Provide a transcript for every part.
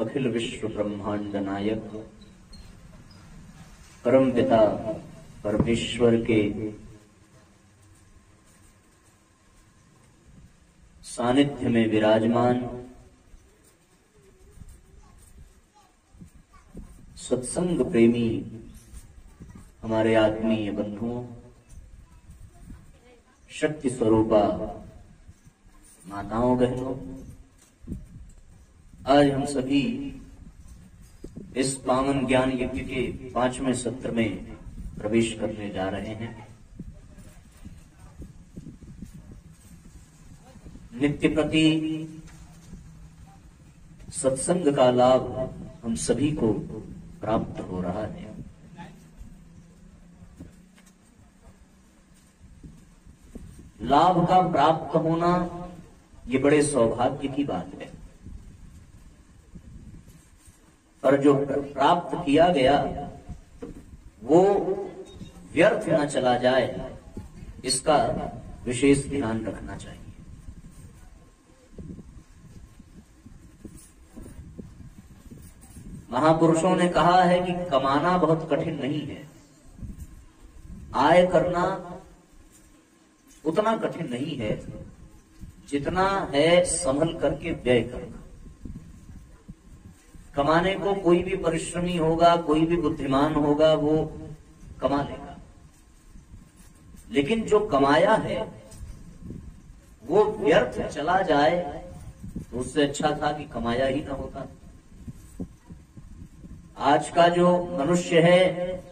अखिल विश्व ब्रह्मांड नायक परम पिता परमेश्वर के सानिध्य में विराजमान सत्संग प्रेमी हमारे आत्मीय बंधुओं, शक्ति स्वरूपा माताओं बहनों, आज हम सभी इस पावन ज्ञान यज्ञ के 5वें सत्र में प्रवेश करने जा रहे हैं। नित्य प्रति सत्संग का लाभ हम सभी को प्राप्त हो रहा है। लाभ का प्राप्त होना ये बड़े सौभाग्य की बात है, पर जो प्राप्त किया गया वो व्यर्थ न चला जाए, इसका विशेष ध्यान रखना चाहिए। महापुरुषों ने कहा है कि कमाना बहुत कठिन नहीं है, आय करना उतना कठिन नहीं है जितना है संभल करके व्यय करना। कमाने को कोई भी परिश्रमी होगा, कोई भी बुद्धिमान होगा, वो कमा लेगा, लेकिन जो कमाया है वो व्यर्थ चला जाए तो उससे अच्छा था कि कमाया ही ना होता। आज का जो मनुष्य है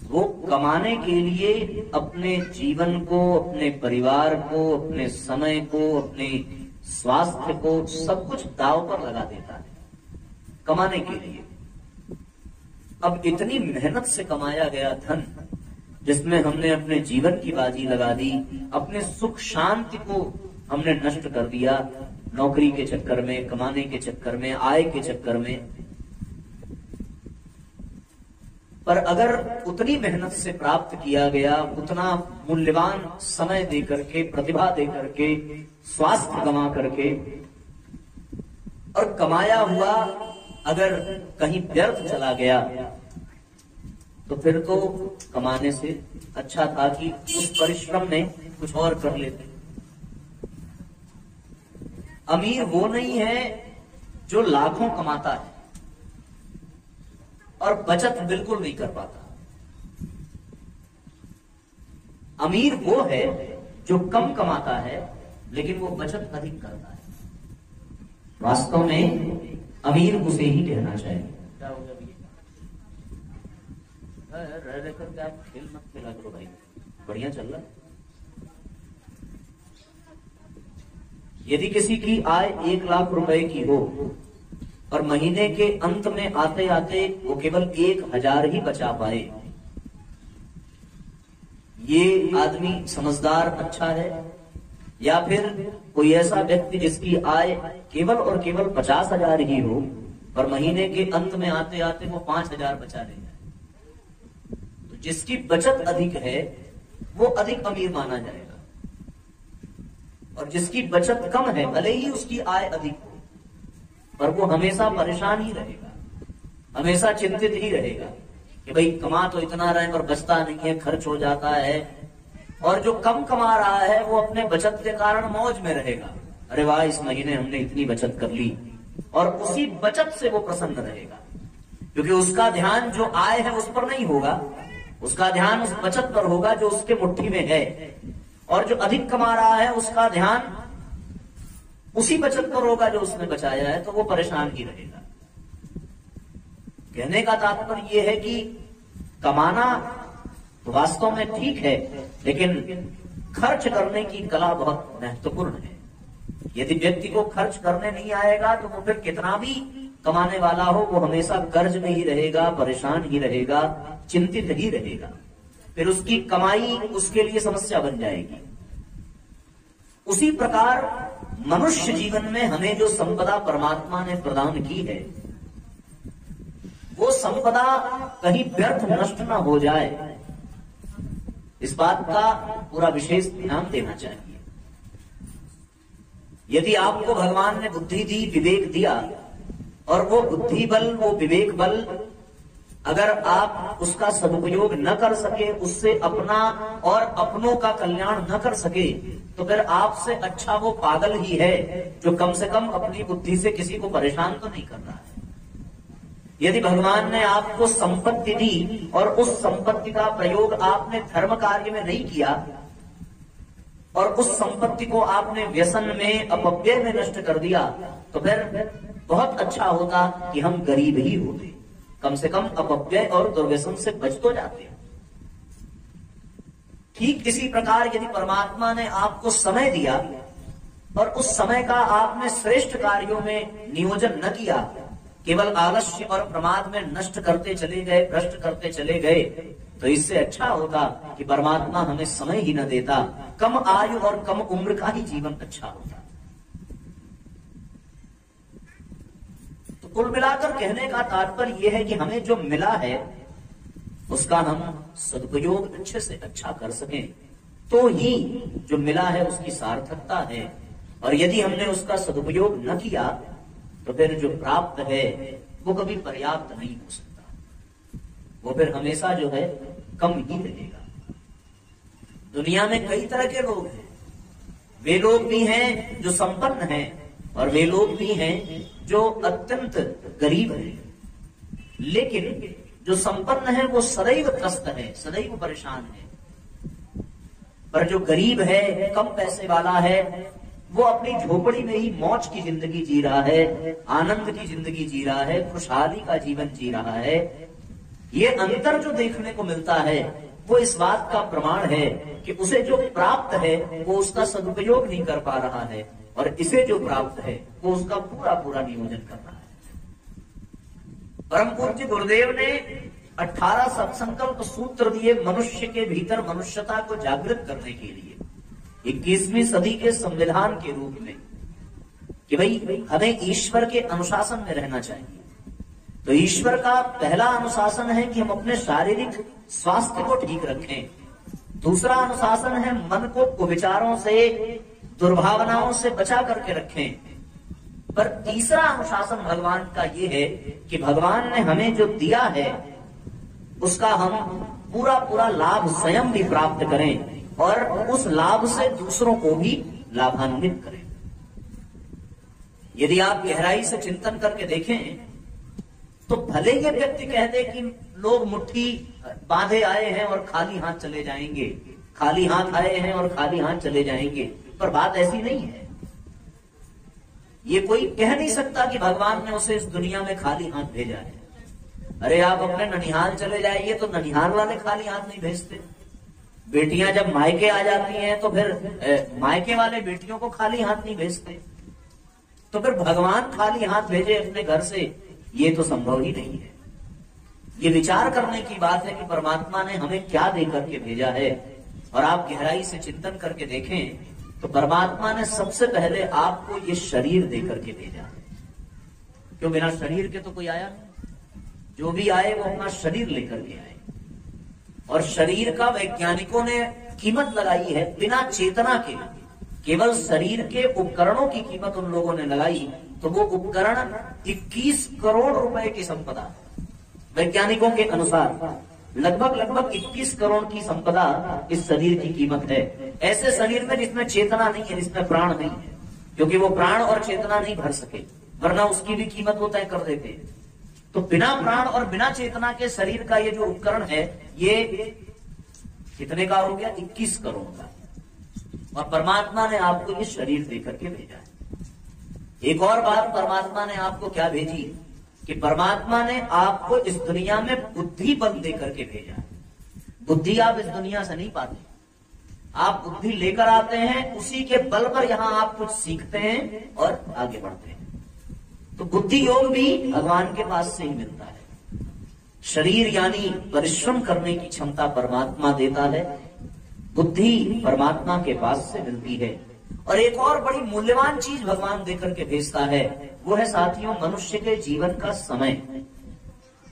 वो कमाने के लिए अपने जीवन को, अपने परिवार को, अपने समय को, अपने स्वास्थ्य को, सब कुछ दांव पर लगा देता है कमाने के लिए। अब इतनी मेहनत से कमाया गया धन, जिसमें हमने अपने जीवन की बाजी लगा दी, अपने सुख शांति को हमने नष्ट कर दिया नौकरी के चक्कर में, कमाने के चक्कर में, आय के चक्कर में। पर अगर उतनी मेहनत से प्राप्त किया गया, उतना मूल्यवान समय दे करके, प्रतिभा दे करके, स्वास्थ्य गंवा करके, और कमाया हुआ अगर कहीं व्यर्थ चला गया तो फिर तो कमाने से अच्छा था कि उस परिश्रम में कुछ और कर लेते। अमीर वो नहीं है जो लाखों कमाता है और बचत बिल्कुल नहीं कर पाता। अमीर वो है जो कम कमाता है लेकिन वो बचत अधिक करता है। वास्तव में अमीर उसे ही कहना चाहिए। क्या हो गया भैया? रह करके आप खेल मत खेला करो भाई, बढ़िया चल रहा है। यदि किसी की आय 1 लाख रुपए की हो और महीने के अंत में आते आते वो केवल 1000 ही बचा पाए, ये आदमी समझदार अच्छा है? या फिर कोई ऐसा व्यक्ति जिसकी आय केवल और केवल 50,000 ही हो और महीने के अंत में आते आते वो 5,000 बचा ले जाए, तो जिसकी बचत अधिक है वो अधिक अमीर माना जाएगा, और जिसकी बचत कम है भले ही उसकी आय अधिक हो पर वो हमेशा परेशान ही रहेगा, हमेशा चिंतित ही रहेगा कि भाई कमा तो इतना रहे पर बचता नहीं है, खर्च हो जाता है। और जो कम कमा रहा है वो अपने बचत के कारण मौज में रहेगा, अरे वाह इस महीने हमने इतनी बचत कर ली, और उसी बचत से वो प्रसन्न रहेगा, क्योंकि उसका ध्यान जो आय है उस पर नहीं होगा, उसका ध्यान उस बचत पर होगा जो उसके मुट्ठी में है। और जो अधिक कमा रहा है उसका ध्यान उसी बचत पर होगा जो उसने बचाया है, तो वो परेशान ही रहेगा। कहने का तात्पर्य यह है कि कमाना तो वास्तव में ठीक है, लेकिन खर्च करने की कला बहुत महत्वपूर्ण है। यदि व्यक्ति को खर्च करने नहीं आएगा तो वो फिर कितना भी कमाने वाला हो वो हमेशा कर्ज में ही रहेगा, परेशान ही रहेगा, चिंतित ही रहेगा, फिर उसकी कमाई उसके लिए समस्या बन जाएगी। उसी प्रकार मनुष्य जीवन में हमें जो संपदा परमात्मा ने प्रदान की है वो संपदा कहीं व्यर्थ नष्ट न हो जाए, इस बात का पूरा विशेष ध्यान देना चाहिए। यदि आपको भगवान ने बुद्धि दी, विवेक दिया, और वो बुद्धि बल, वो विवेक बल अगर आप उसका सदुपयोग न कर सके, उससे अपना और अपनों का कल्याण न कर सके, तो फिर आपसे अच्छा वो पागल ही है जो कम से कम अपनी बुद्धि से किसी को परेशान तो नहीं कर रहा है। यदि भगवान ने आपको संपत्ति दी और उस संपत्ति का प्रयोग आपने धर्म कार्य में नहीं किया और उस संपत्ति को आपने व्यसन में, अपव्यय में नष्ट कर दिया, तो फिर बहुत अच्छा होता कि हम गरीब ही होते, कम से कम अपव्यय और दुर्व्यसन से बच तो जाते। ठीक इसी प्रकार यदि परमात्मा ने आपको समय दिया और उस समय का आपने श्रेष्ठ कार्यों में नियोजन न किया, केवल आलस्य और प्रमाद में नष्ट करते चले गए, भ्रष्ट करते चले गए, तो इससे अच्छा होता कि परमात्मा हमें समय ही न देता, कम आयु और कम उम्र का ही जीवन अच्छा होता। तो कुल मिलाकर कहने का तात्पर्य यह है कि हमें जो मिला है उसका हम सदुपयोग अच्छे से अच्छा कर सकें, तो ही जो मिला है उसकी सार्थकता है। और यदि हमने उसका सदुपयोग न किया तो फिर जो प्राप्त है वो कभी पर्याप्त नहीं हो सकता, वो फिर हमेशा जो है कम ही रहेगा। दुनिया में कई तरह के लोग हैं, वे लोग भी हैं जो संपन्न हैं और वे लोग भी हैं जो अत्यंत गरीब हैं। लेकिन जो संपन्न है वो सदैव त्रस्त है, सदैव परेशान है, पर जो गरीब है, कम पैसे वाला है, वो अपनी झोपड़ी में ही मौज की जिंदगी जी रहा है, आनंद की जिंदगी जी रहा है, खुशहाली का जीवन जी रहा है। ये अंतर जो देखने को मिलता है वो इस बात का प्रमाण है कि उसे जो प्राप्त है वो उसका सदुपयोग नहीं कर पा रहा है, और इसे जो प्राप्त है वो उसका पूरा पूरा नियोजन कर रहा है। परम पूज्य गुरुदेव ने 18 सत्संकल्प सूत्र दिए मनुष्य के भीतर मनुष्यता को जागृत करने के लिए 21वीं सदी के संविधान के रूप में, कि भाई हमें ईश्वर के अनुशासन में रहना चाहिए। तो ईश्वर का पहला अनुशासन है कि हम अपने शारीरिक स्वास्थ्य को ठीक रखें। दूसरा अनुशासन है मन को कुविचारों से, दुर्भावनाओं से बचा करके रखें। पर तीसरा अनुशासन भगवान का ये है कि भगवान ने हमें जो दिया है उसका हम पूरा पूरा लाभ स्वयं भी प्राप्त करें और उस लाभ से दूसरों को भी लाभान्वित करें। यदि आप गहराई से चिंतन करके देखें तो भले ये व्यक्ति कह दे कि लोग मुट्ठी बांधे आए हैं और खाली हाथ चले जाएंगे, खाली हाथ आए हैं और खाली हाथ चले जाएंगे, पर बात ऐसी नहीं है। ये कोई कह नहीं सकता कि भगवान ने उसे इस दुनिया में खाली हाथ भेजा है। अरे आप अपने ननिहाल चले जाइए तो ननिहाल वाले खाली हाथ नहीं भेजते। बेटियां जब मायके आ जाती हैं तो फिर मायके वाले बेटियों को खाली हाथ नहीं भेजते। तो फिर भगवान खाली हाथ भेजे अपने घर से, ये तो संभव ही नहीं है। ये विचार करने की बात है कि परमात्मा ने हमें क्या दे करके भेजा है। और आप गहराई से चिंतन करके देखें तो परमात्मा ने सबसे पहले आपको ये शरीर दे करके भेजा है। क्यों, बिना शरीर के तो कोई आया नहीं। जो भी आए वो अपना शरीर लेकर के आए। और शरीर का वैज्ञानिकों ने कीमत लगाई है बिना चेतना के। केवल शरीर के उपकरणों की कीमत उन लोगों ने लगाई तो वो उपकरण 21 करोड़ रुपए की संपदा, वैज्ञानिकों के अनुसार लगभग 21 करोड़ की संपदा इस शरीर की कीमत है। ऐसे शरीर में जिसमें चेतना नहीं है, जिसमें प्राण नहीं है, क्योंकि वो प्राण और चेतना नहीं भर सके, वरना उसकी भी कीमत वो तय कर देते। तो बिना प्राण और बिना चेतना के शरीर का ये जो उपकरण है ये कितने का हो गया? 21 करोड़ का। और परमात्मा ने आपको ये शरीर देकर के भेजा है। एक और बात परमात्मा ने आपको क्या भेजी कि परमात्मा ने आपको इस दुनिया में बुद्धि बल देकर के भेजा है। बुद्धि आप इस दुनिया से नहीं पाते, आप बुद्धि लेकर आते हैं, उसी के बल पर यहां आप कुछ सीखते हैं और आगे बढ़ते हैं। तो बुद्धि योग भी भगवान के पास से ही मिलता है। शरीर यानी परिश्रम करने की क्षमता परमात्मा देता है, बुद्धि परमात्मा के पास से मिलती है। और एक और बड़ी मूल्यवान चीज भगवान देकर के भेजता है, वो है साथियों मनुष्य के जीवन का समय।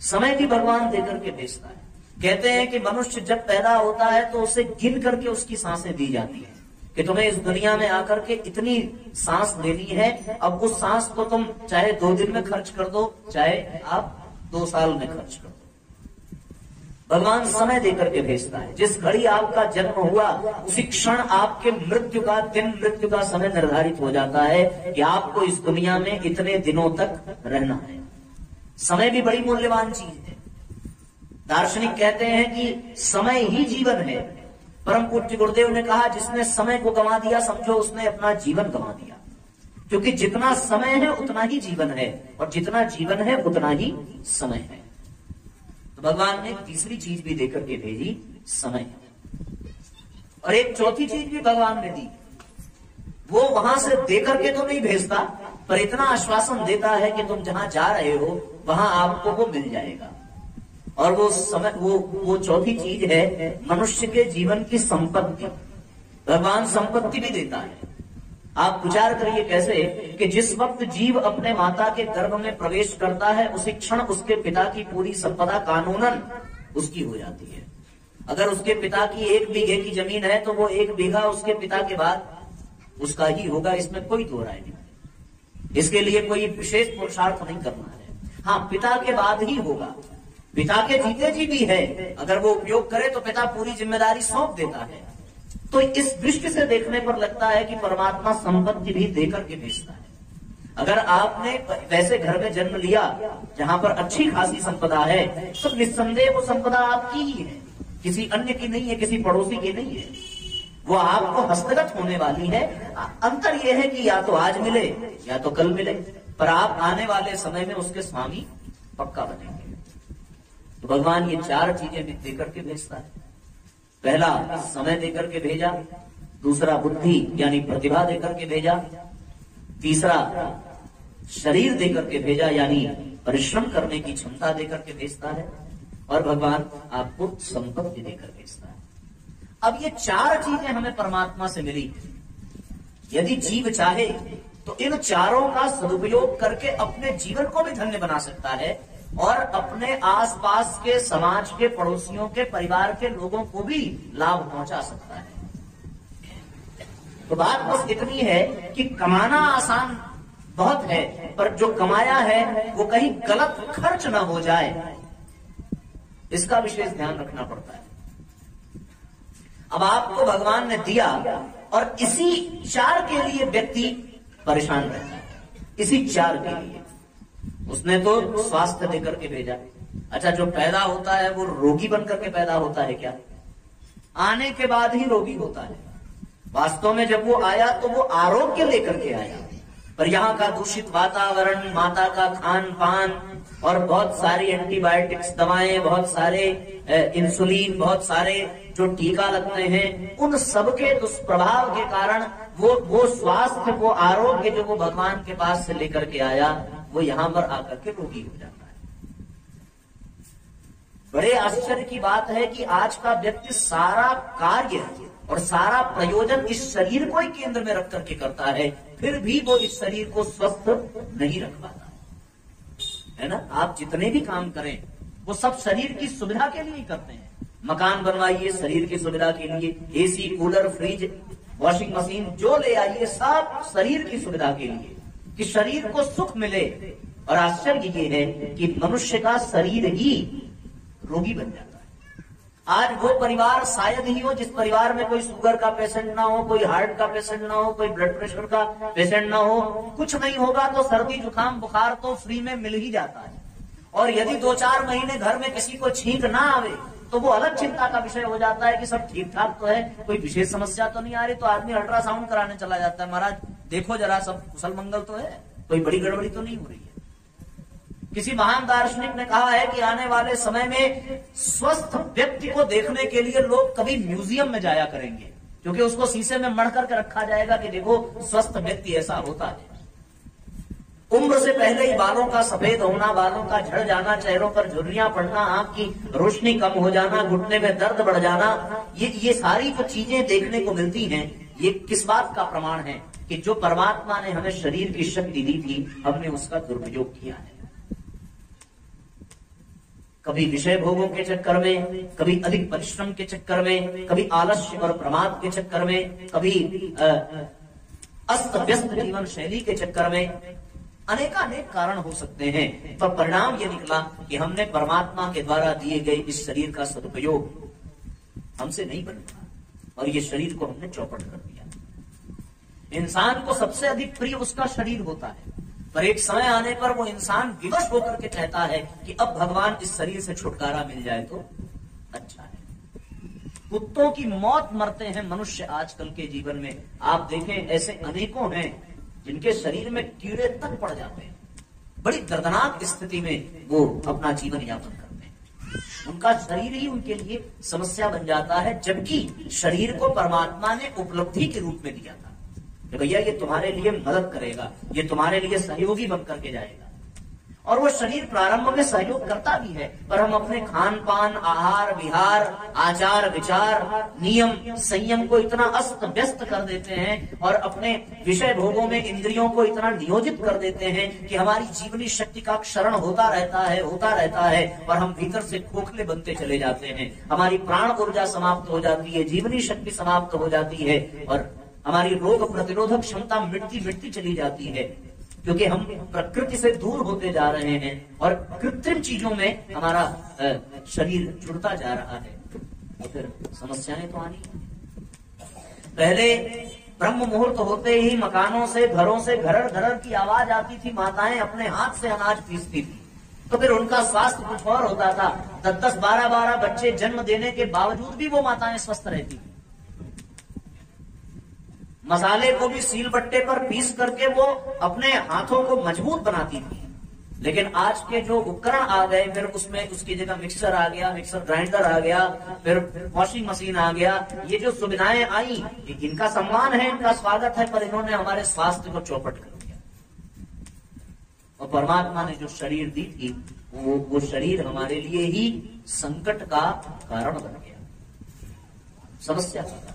समय भी भगवान देकर के भेजता है। कहते हैं कि मनुष्य जब पैदा होता है तो उसे गिन करके उसकी सांसें दी जाती है। कि तुम्हें इस दुनिया में आकर के इतनी सांस लेनी है, अब उस सांस को तुम चाहे 2 दिन में खर्च कर दो, चाहे आप 2 साल में खर्च कर दो। भगवान समय देकर के भेजता है। जिस घड़ी आपका जन्म हुआ उसी क्षण आपके मृत्यु का दिन, मृत्यु का समय निर्धारित हो जाता है कि आपको इस दुनिया में इतने दिनों तक रहना है। समय भी बड़ी मूल्यवान चीज है। दार्शनिक कहते हैं कि समय ही जीवन है। परम पूज्य गुरुदेव ने कहा, जिसने समय को गंवा दिया समझो उसने अपना जीवन गंवा दिया, क्योंकि जितना समय है उतना ही जीवन है और जितना जीवन है उतना ही समय है। तो भगवान ने तीसरी चीज भी देकर के भेजी, समय। और एक चौथी चीज भी भगवान ने दी। वो वहां से देकर के तो नहीं भेजता, पर इतना आश्वासन देता है कि तुम जहां जा रहे हो वहां आपको वो मिल जाएगा। और वो समय, वो चौथी चीज है मनुष्य के जीवन की संपत्ति। भगवान संपत्ति भी देता है। आप विचार करिए कैसे कि जिस वक्त जीव अपने माता के गर्भ में प्रवेश करता है उसी क्षण उसके पिता की पूरी संपदा कानूनन उसकी हो जाती है। अगर उसके पिता की 1 बीघे की जमीन है तो वो 1 बीघा उसके पिता के बाद उसका ही होगा, इसमें कोई दो राय नहीं। इसके लिए कोई विशेष पुरुषार्थ नहीं करना है। हाँ, पिता के बाद ही होगा। पिता के जीते जी भी है, अगर वो उपयोग करे तो पिता पूरी जिम्मेदारी सौंप देता है। तो इस दृष्टि से देखने पर लगता है कि परमात्मा संपत्ति भी देकर के भेजता है। अगर आपने वैसे घर में जन्म लिया जहां पर अच्छी खासी संपदा है तो निस्संदेह वो संपदा आपकी ही है, किसी अन्य की नहीं है, किसी पड़ोसी की नहीं है। वो आपको हस्तगत होने वाली है। अंतर यह है कि या तो आज मिले या तो कल मिले, पर आप आने वाले समय में उसके स्वामी पक्का बनेंगे। तो भगवान ये 4 चीजें भी देकर के भेजता है। पहला समय देकर के भेजा, दूसरा बुद्धि यानी प्रतिभा देकर के भेजा, तीसरा शरीर देकर के भेजा यानी परिश्रम करने की क्षमता देकर के भेजता है, और भगवान आपको संपत्ति देकर भेजता है। अब ये 4 चीजें हमें परमात्मा से मिली। यदि जीव चाहे तो इन चारों का सदुपयोग करके अपने जीवन को भी धन्य बना सकता है और अपने आसपास के समाज के पड़ोसियों के परिवार के लोगों को भी लाभ पहुंचा सकता है। तो बात बस इतनी है कि कमाना आसान बहुत है, पर जो कमाया है वो कहीं गलत खर्च ना हो जाए, इसका विशेष ध्यान रखना पड़ता है। अब आपको भगवान ने दिया और इसी 4 के लिए व्यक्ति परेशान रहता है। इसी 4 के लिए उसने तो स्वास्थ्य देकर के भेजा। अच्छा, जो पैदा होता है वो रोगी बनकर के पैदा होता है क्या? आने के बाद ही रोगी होता है। वास्तव में जब वो आया तो वो आरोग्य लेकर के आया, पर यहाँ का दूषित वातावरण, माता का खान पान और बहुत सारी एंटीबायोटिक्स दवाएं, बहुत सारे इंसुलिन, बहुत सारे जो टीका लगते हैं, उन सबके दुष्प्रभाव के कारण वो स्वास्थ्य, वो आरोग्य जो वो भगवान के पास से लेकर के आया वो यहां पर आकर के रोगी हो जाता है। बड़े आश्चर्य की बात है कि आज का व्यक्ति सारा कार्य और सारा प्रयोजन इस शरीर को ही केंद्र में रख करके करता है, फिर भी वो इस शरीर को स्वस्थ नहीं रख पाता है ना। आप जितने भी काम करें वो सब शरीर की सुविधा के लिए ही करते हैं। मकान बनवाइए शरीर की सुविधा के लिए, AC, cooler, fridge, washing machine जो ले आइए सब शरीर की सुविधा के लिए, कि शरीर को सुख मिले। और आश्चर्य ये है कि मनुष्य का शरीर ही रोगी बन जाता है। आज वो परिवार शायद ही हो जिस परिवार में कोई शुगर का पेशेंट ना हो, कोई हार्ट का पेशेंट ना हो, कोई ब्लड प्रेशर का पेशेंट ना हो। कुछ नहीं होगा तो सर्दी जुकाम बुखार तो फ्री में मिल ही जाता है। और यदि 2-4 महीने घर में किसी को छींक ना आवे तो वो अलग चिंता का विषय हो जाता है कि सब ठीक ठाक तो है, कोई विशेष समस्या तो नहीं आ रही। तो आदमी अल्ट्रासाउंड कराने चला जाता है, महाराज देखो जरा सब कुशल मंगल तो है, कोई बड़ी गड़बड़ी तो नहीं हो रही है। किसी महान दार्शनिक ने कहा है कि आने वाले समय में स्वस्थ व्यक्ति को देखने के लिए लोग कभी म्यूजियम में जाया करेंगे, क्योंकि उसको शीशे में मढ़ करके रखा जाएगा कि देखो स्वस्थ व्यक्ति ऐसा होता है। उम्र से पहले ही बालों का सफेद होना, बालों का झड़ जाना, चेहरों पर झुर्रियां पड़ना, आंख की रोशनी कम हो जाना, घुटने में दर्द बढ़ जाना, ये सारी जो चीजें देखने को मिलती हैं, ये किस बात का प्रमाण है? कि जो परमात्मा ने हमें शरीर की शक्ति दी थी हमने उसका दुरुपयोग किया है। कभी विषय भोगों के चक्कर में, कभी अधिक परिश्रम के चक्कर में, कभी आलस्य और प्रमाद के चक्कर में, कभी अस्त व्यस्त जीवन शैली के चक्कर में, अनेकानेक कारण हो सकते हैं। पर परिणाम ये निकला कि हमने परमात्मा के द्वारा दिए गए इस शरीर का सदुपयोग हमसे नहीं बन पाया और ये शरीर को हमने चौपट कर दिया। इंसान को सबसे अधिक प्रिय उसका शरीर होता है, पर एक समय आने पर वो इंसान विवश होकर के कहता है कि अब भगवान इस शरीर से छुटकारा मिल जाए तो अच्छा है। कुत्तों की मौत मरते हैं मनुष्य आजकल के जीवन में। आप देखें, ऐसे अनेकों हैं जिनके शरीर में कीड़े तक पड़ जाते हैं, बड़ी दर्दनाक स्थिति में वो अपना जीवन यापन करते हैं। उनका शरीर ही उनके लिए समस्या बन जाता है, जबकि शरीर को परमात्मा ने उपलब्धि के रूप में दिया था कि भैया ये तुम्हारे लिए मदद करेगा, ये तुम्हारे लिए सहयोगी बन करके जाएगा। और वो शरीर प्रारंभ में सहयोग करता भी है, पर हम अपने खान पान, आहार विहार, आचार विचार, नियम संयम को इतना अस्त व्यस्त कर देते हैं और अपने विषय भोगों में इंद्रियों को इतना नियोजित कर देते हैं कि हमारी जीवनी शक्ति का क्षरण होता रहता है और हम भीतर से खोखले बनते चले जाते हैं। हमारी प्राण ऊर्जा समाप्त हो जाती है, जीवनी शक्ति समाप्त हो जाती है और हमारी रोग प्रतिरोधक क्षमता मिटती चली जाती है, क्योंकि हम प्रकृति से दूर होते जा रहे हैं और कृत्रिम चीजों में हमारा शरीर जुड़ता जा रहा है। तो फिर समस्याएं तो आनी है। पहले ब्रह्म मुहूर्त होते ही मकानों से, घरों से घरर की आवाज आती थी, माताएं अपने हाथ से अनाज पीसती थी, तो फिर उनका स्वास्थ्य कुछ और होता था। 10-10, 12-12 बच्चे जन्म देने के बावजूद भी वो माताएं स्वस्थ रहती थी। मसाले को भी सील बट्टे पर पीस करके वो अपने हाथों को मजबूत बनाती थी। लेकिन आज के जो उपकरण आ गए, फिर उसमें उसकी जगह मिक्सर आ गया, मिक्सर ग्राइंडर आ गया, फिर वॉशिंग मशीन आ गया। ये जो सुविधाएं आई, इनका सम्मान है, इनका स्वागत है, पर इन्होंने हमारे स्वास्थ्य को चौपट कर दिया। और परमात्मा ने जो शरीर दी थी, वो शरीर हमारे लिए ही संकट का कारण बन गया, समस्या का कारण।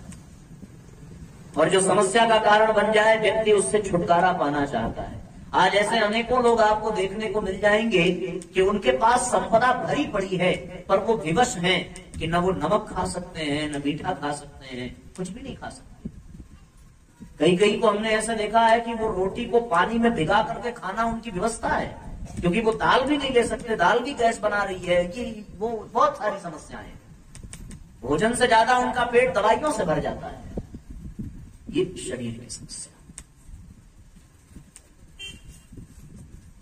और जो समस्या का कारण बन जाए, व्यक्ति उससे छुटकारा पाना चाहता है। आज ऐसे अनेकों लोग आपको देखने को मिल जाएंगे कि उनके पास संपदा भरी पड़ी है, पर वो विवश हैं कि न वो नमक खा सकते हैं, न मीठा खा सकते हैं, कुछ भी नहीं खा सकते। कई को हमने ऐसा देखा है कि वो रोटी को पानी में भिगा करके खाना उनकी व्यवस्था है, क्योंकि वो दाल भी नहीं ले सकते, दाल की गैस बना रही है, कि वो बहुत सारी समस्याएं। भोजन से ज्यादा उनका पेट दवाइयों से भर जाता है। ये शरीर की समस्या।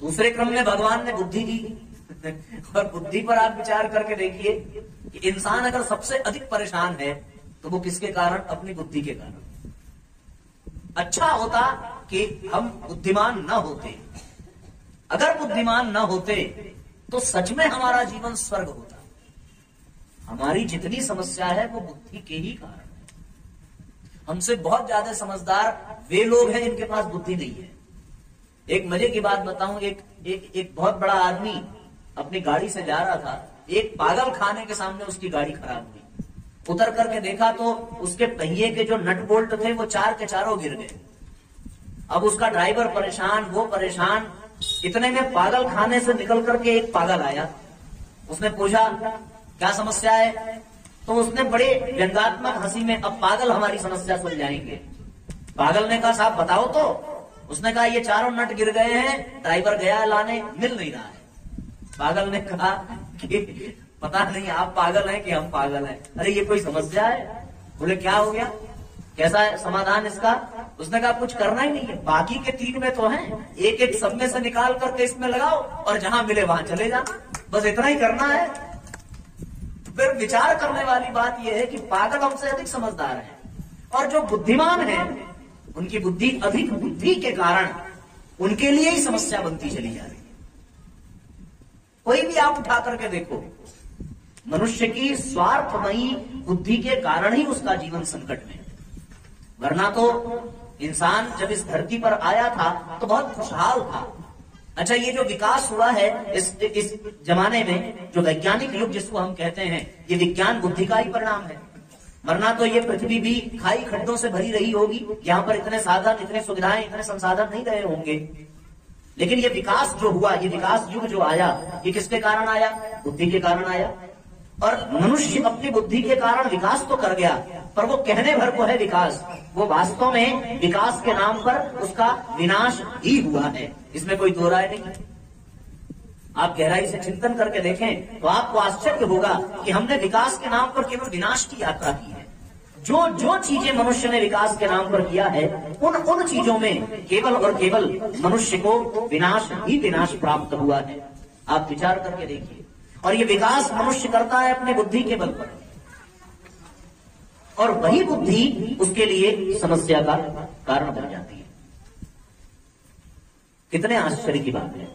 दूसरे क्रम में भगवान ने बुद्धि दी और बुद्धि पर आप विचार करके देखिए कि इंसान अगर सबसे अधिक परेशान है तो वो किसके कारण? अपनी बुद्धि के कारण। अच्छा होता कि हम बुद्धिमान न होते। अगर बुद्धिमान न होते तो सच में हमारा जीवन स्वर्ग होता। हमारी जितनी समस्या है वो बुद्धि के ही कारण। हमसे बहुत ज्यादा समझदार वे लोग हैं जिनके पास बुद्धि नहीं है। एक मजे की बात बताऊं, एक बहुत बड़ा आदमी अपनी गाड़ी से जा रहा था, एक पागल खाने के सामने उसकी गाड़ी खराब हुई। उतर करके देखा तो उसके पहिए के जो नट बोल्ट थे वो चार के चारों गिर गए। अब उसका ड्राइवर परेशान, वो परेशान। इतने में पागल खाने से निकल करके एक पागल आया। उसने पूछा क्या समस्या है, तो उसने बड़े व्यंगात्मक हंसी में, अब पागल हमारी समस्या सुलझाएंगे। पागल ने कहा साहब बताओ तो। उसने कहा ये चारों नट गिर गए हैं, ड्राइवर गया लाने, मिल नहीं रहा है। पागल ने कहा कि पता नहीं आप पागल हैं कि हम पागल हैं। अरे ये कोई समस्या है? बोले क्या हो गया, कैसा है समाधान इसका? उसने कहा कुछ करना ही नहीं है, बाकी के 3 में तो हैं, एक सब में से निकाल करके इसमें लगाओ और जहां मिले वहां चले जाना, बस इतना ही करना है। फिर विचार करने वाली बात यह है कि पागल हमसे अधिक समझदार है और जो बुद्धिमान है उनकी बुद्धि, अधिक बुद्धि के कारण उनके लिए ही समस्या बनती चली जा रही है। कोई भी आप उठा करके देखो, मनुष्य की स्वार्थमयी बुद्धि के कारण ही उसका जीवन संकट में। वरना तो इंसान जब इस धरती पर आया था तो बहुत खुशहाल था। अच्छा, ये जो विकास हुआ है इस जमाने में, जो वैज्ञानिक युग जिसको हम कहते हैं, ये विज्ञान बुद्धि का ही परिणाम है। वरना तो ये पृथ्वी भी खाई खड्डों से भरी रही होगी, यहाँ पर इतने साधन, इतने सुविधाएं, इतने संसाधन नहीं रहे होंगे। लेकिन ये विकास जो हुआ, ये विकास युग जो आया, ये किसके कारण आया? बुद्धि के कारण आया। और मनुष्य अपनी बुद्धि के कारण विकास तो कर गया, पर वो कहने भर को है विकास, वो वास्तव में विकास के नाम पर उसका विनाश ही हुआ है, इसमें कोई दो राय नहीं। आप गहराई से चिंतन करके देखें तो आपको आश्चर्य होगा कि हमने विकास के नाम पर केवल विनाश की यात्रा की है। जो जो चीजें मनुष्य ने विकास के नाम पर किया है, उन चीजों में केवल और केवल मनुष्य को विनाश ही विनाश प्राप्त हुआ है। आप विचार करके देखिए। और ये विकास मनुष्य करता है अपने बुद्धि के बल पर, और वही बुद्धि उसके लिए समस्या का कारण बन जाती है। कितने आश्चर्य की बात है।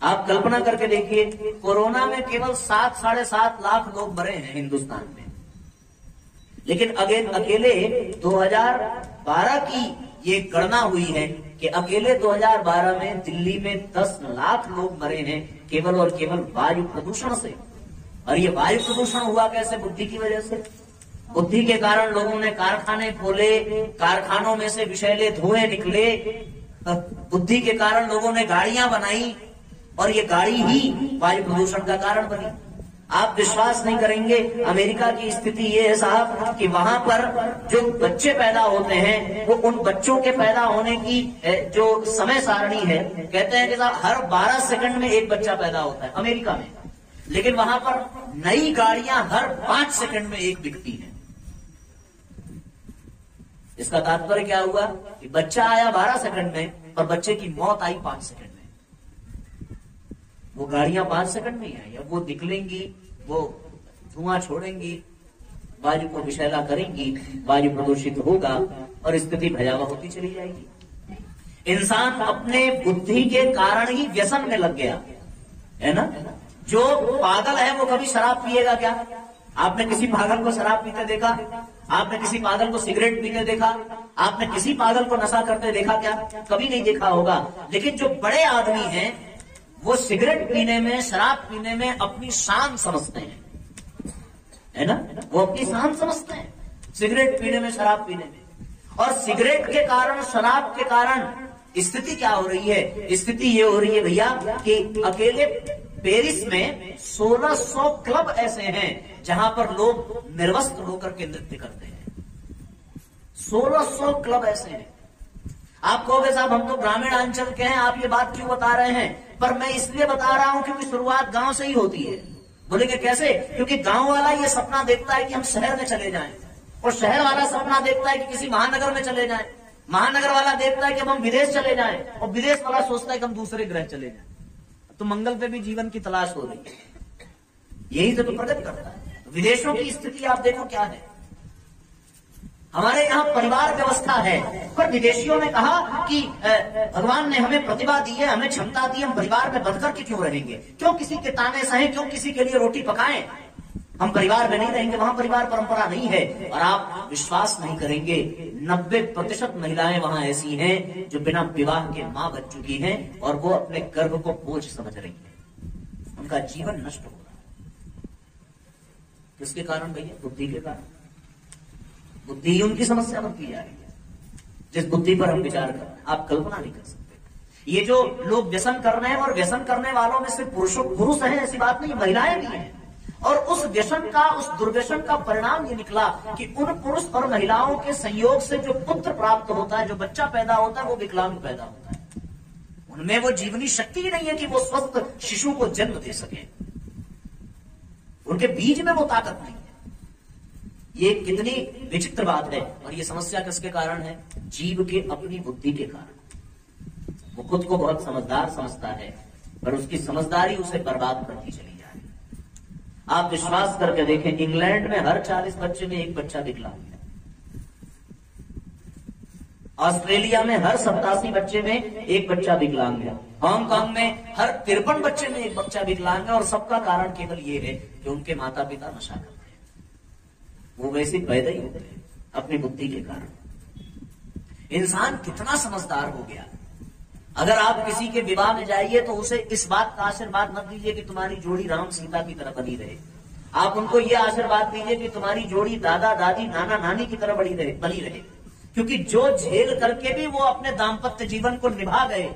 आप कल्पना करके देखिए, कोरोना में केवल 7 साढ़े 7 लाख लोग मरे हैं हिंदुस्तान में, लेकिन अकेले 2012 की ये गणना हुई है कि अकेले 2012 में दिल्ली में 10 लाख लोग मरे हैं केवल और केवल वायु प्रदूषण से। और ये वायु प्रदूषण हुआ कैसे? बुद्धि की वजह से। बुद्धि के कारण लोगों ने कारखाने खोले, कारखानों में से विषैले धुएं निकले, बुद्धि के कारण लोगों ने गाड़ियां बनाई, और ये गाड़ी ही वायु प्रदूषण का कारण बनी। आप विश्वास नहीं करेंगे, अमेरिका की स्थिति ये है साहब कि वहां पर जो बच्चे पैदा होते हैं, वो उन बच्चों के पैदा होने की जो समय सारणी है, कहते हैं कि साहब हर 12 सेकंड में एक बच्चा पैदा होता है अमेरिका में, लेकिन वहां पर नई गाड़ियां हर 5 सेकंड में एक बिकती हैं। इसका तात्पर्य क्या हुआ कि बच्चा आया 12 सेकंड में और बच्चे की मौत आई 5 सेकंड में। वो गाड़ियां 5 सेकंड में ही आई, अब वो निकलेंगी, वो धुआं छोड़ेंगी, वायु को विषैला करेंगी, वायु प्रदूषित होगा और स्थिति भयावह होती चली जाएगी। इंसान अपने बुद्धि के कारण ही व्यसन में लग गया है ना। जो पागल है वो कभी शराब पिएगा क्या? आपने किसी पागल को शराब पीते देखा? आपने किसी पागल को सिगरेट पीते देखा? आपने किसी पागल को नशा करते देखा क्या? कभी नहीं देखा होगा। लेकिन जो बड़े आदमी हैं वो सिगरेट पीने में, शराब पीने में अपनी शान समझते हैं, है ना। वो अपनी शान समझते हैं सिगरेट पीने में, शराब पीने में। और सिगरेट के कारण, शराब के कारण स्थिति क्या हो रही है? स्थिति ये हो रही है भैया कि अकेले पेरिस में 1600 क्लब ऐसे हैं जहां पर लोग निर्वस्त्र होकर के नृत्य करते हैं। 1600 क्लब ऐसे हैं। आप कहोगे साहब हम तो ग्रामीण अंचल के हैं, आप ये बात क्यों बता रहे हैं? पर मैं इसलिए बता रहा हूं क्योंकि शुरुआत गांव से ही होती है। बोलेंगे कैसे? क्योंकि गांव वाला ये सपना देखता है कि हम शहर में चले जाएं, और शहर वाला सपना देखता है कि किसी महानगर में चले जाएं, महानगर वाला देखता है कि हम विदेश चले जाएं, और विदेश वाला सोचता है कि हम दूसरे ग्रह चले जाएं। तो मंगल पे भी जीवन की तलाश हो रही है, यही से तो प्रगति करता है। विदेशों की स्थिति आप देखो क्या है। हमारे यहाँ परिवार व्यवस्था है, पर विदेशियों ने कहा कि भगवान ने हमें प्रतिभा दी है, हमें क्षमता दी, हम परिवार में बंध करके क्यों रहेंगे? क्यों किसी के ताने सहें? क्यों किसी के लिए रोटी पकाएं? हम परिवार में नहीं रहेंगे, वहां परिवार परंपरा नहीं है। और आप विश्वास नहीं करेंगे, 90% महिलाएं वहां ऐसी हैं जो बिना विवाह के मां बन चुकी हैं, और वो अपने गर्भ को बोझ समझ रही है। उनका जीवन नष्ट हो रहा है। किसके कारण भैया? बुद्धि के कारण। बुद्धि ही उनकी समस्या बनती जा रही है, जिस बुद्धि पर हम विचार कर रहे हैं। आप कल्पना नहीं कर सकते। ये जो लोग व्यसन कर रहे हैं, और व्यसन करने वालों में सिर्फ पुरुष हैं ऐसी बात नहीं, महिलाएं भी हैं। और उस व्यसन का, उस दुर्व्यसन का परिणाम ये निकला कि उन पुरुष और महिलाओं के संयोग से जो पुत्र प्राप्त होता है, जो बच्चा पैदा होता है, वो विकलांग पैदा होता है। उनमें वो जीवनी शक्ति ही नहीं है कि वो स्वस्थ शिशु को जन्म दे सके। उनके बीज में वो ताकत नहीं है। ये कितनी विचित्र बात है। और ये समस्या किसके कारण है? जीव के अपनी बुद्धि के कारण। वो खुद को बहुत समझदार समझता है, पर उसकी समझदारी उसे बर्बाद करती चली जा रही है। आप विश्वास करके देखें, इंग्लैंड में हर 40 बच्चे में एक बच्चा विकलांग है। ऑस्ट्रेलिया में हर 87 बच्चे में एक बच्चा विकलांग है। हांगकांग में हर 53 बच्चे में एक बच्चा विकलांग है। और सबका कारण केवल ये है कि उनके माता पिता नशा करते हैं। वो वैसे पैदा ही होते हैं अपनी बुद्धि के कारण। इंसान कितना समझदार हो गया। अगर आप किसी के विवाह में जाइए तो उसे इस बात का आशीर्वाद मत दीजिए कि तुम्हारी जोड़ी राम सीता की तरह बनी रहे। आप उनको यह आशीर्वाद दीजिए कि तुम्हारी जोड़ी दादा दादी नाना नानी की तरह बनी रहे। क्योंकि जो झेल करके भी वो अपने दाम्पत्य जीवन को निभा गए,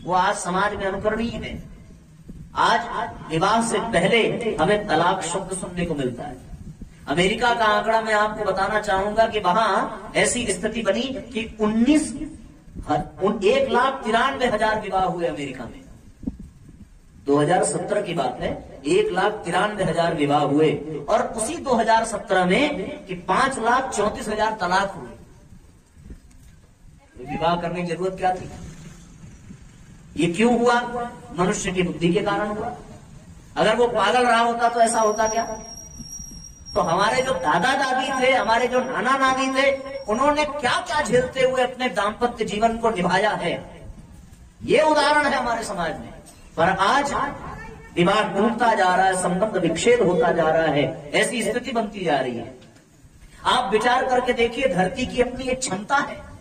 वो आज समाज में अनुकरणीय है। आज विवाह से पहले हमें तलाक शब्द सुनने को मिलता है। अमेरिका का आंकड़ा मैं आपको बताना चाहूंगा कि वहां ऐसी स्थिति बनी कि 1,93,000 विवाह हुए अमेरिका में। 2017 की बात है, 1,93,000 विवाह हुए और उसी 2017 में कि 5,34,000 तलाक हुए। तो विवाह करने की जरूरत क्या थी? ये क्यों हुआ? मनुष्य की बुद्धि के कारण हुआ। अगर वो पागल रहा होता तो ऐसा होता क्या? तो हमारे जो दादा दादी थे, हमारे जो नाना नानी थे, उन्होंने क्या क्या झेलते हुए अपने दाम्पत्य जीवन को निभाया है, ये उदाहरण है हमारे समाज में। पर आज विवाह टूटता जा रहा है, संबंध विच्छेद होता जा रहा है, ऐसी स्थिति बनती जा रही है। आप विचार करके देखिए, धरती की अपनी एक क्षमता है,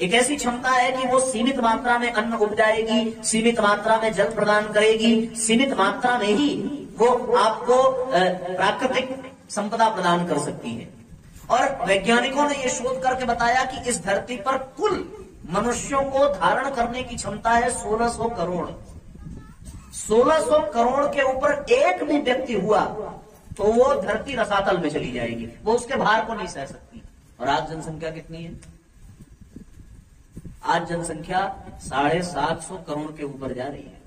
एक ऐसी क्षमता है कि वो सीमित मात्रा में अन्न उपजाएगी, सीमित मात्रा में जल प्रदान करेगी, सीमित मात्रा में ही वो आपको प्राकृतिक संपदा प्रदान कर सकती है। और वैज्ञानिकों ने ये शोध करके बताया कि इस धरती पर कुल मनुष्यों को धारण करने की क्षमता है 1600 करोड़। 1600 करोड़ के ऊपर एक भी व्यक्ति हुआ तो वो धरती रसातल में चली जाएगी, वो उसके भार को नहीं सह सकती। और आज जनसंख्या कितनी है? आज जनसंख्या 750 करोड़ के ऊपर जा रही है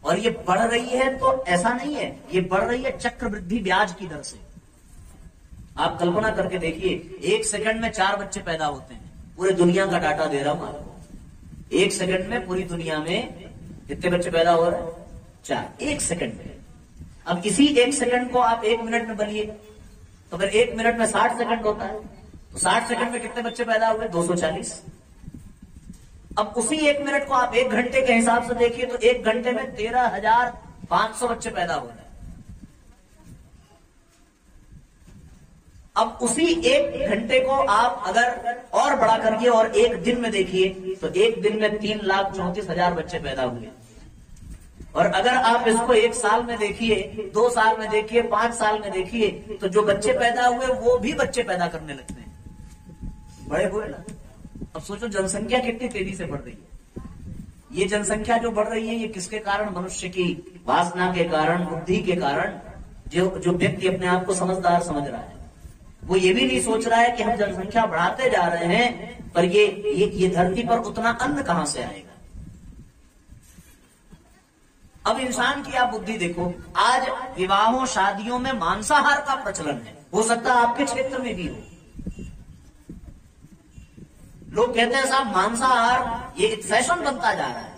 और ये बढ़ रही है। तो ऐसा नहीं है, ये बढ़ रही है चक्रवृद्धि ब्याज की दर से। आप कल्पना करके देखिए, 1 सेकंड में 4 बच्चे पैदा होते हैं। पूरे दुनिया का डाटा दे रहा हूं आपको। 1 सेकंड में पूरी दुनिया में कितने बच्चे पैदा हो रहे हैं? 4, 1 सेकंड में। अब इसी 1 सेकंड को आप 1 मिनट में बनिए तो फिर 1 मिनट में 60 सेकंड होता है, तो 60 सेकंड में कितने बच्चे पैदा हुए? 240। अब उसी 1 मिनट को आप 1 घंटे के हिसाब से देखिए तो 1 घंटे में 13,500 बच्चे पैदा हो रहे हैं। अब उसी 1 घंटे को आप अगर और बड़ा करिए और 1 दिन में देखिए तो 1 दिन में 3,34,000 बच्चे पैदा हुए। और अगर आप इसको 1 साल में देखिए, 2 साल में देखिए, 5 साल में देखिए, तो जो बच्चे पैदा हुए वो भी बच्चे पैदा करने लगते हैं, बड़े हुए ना। अब सोचो जनसंख्या कितनी तेजी से बढ़ रही है। ये जनसंख्या जो बढ़ रही है ये किसके कारण? मनुष्य की वासना के कारण, बुद्धि के कारण। जो व्यक्ति अपने आप को समझदार समझ रहा है वो ये भी नहीं सोच रहा है कि हम जनसंख्या बढ़ाते जा रहे हैं पर ये धरती पर उतना अन्न कहां से आएगा। अब इंसान की आप बुद्धि देखो, आज विवाहों शादियों में मांसाहार का प्रचलन है। हो सकता है आपके क्षेत्र में भी हो। लोग कहते हैं साहब मांसाहार ये फैशन बनता जा रहा है।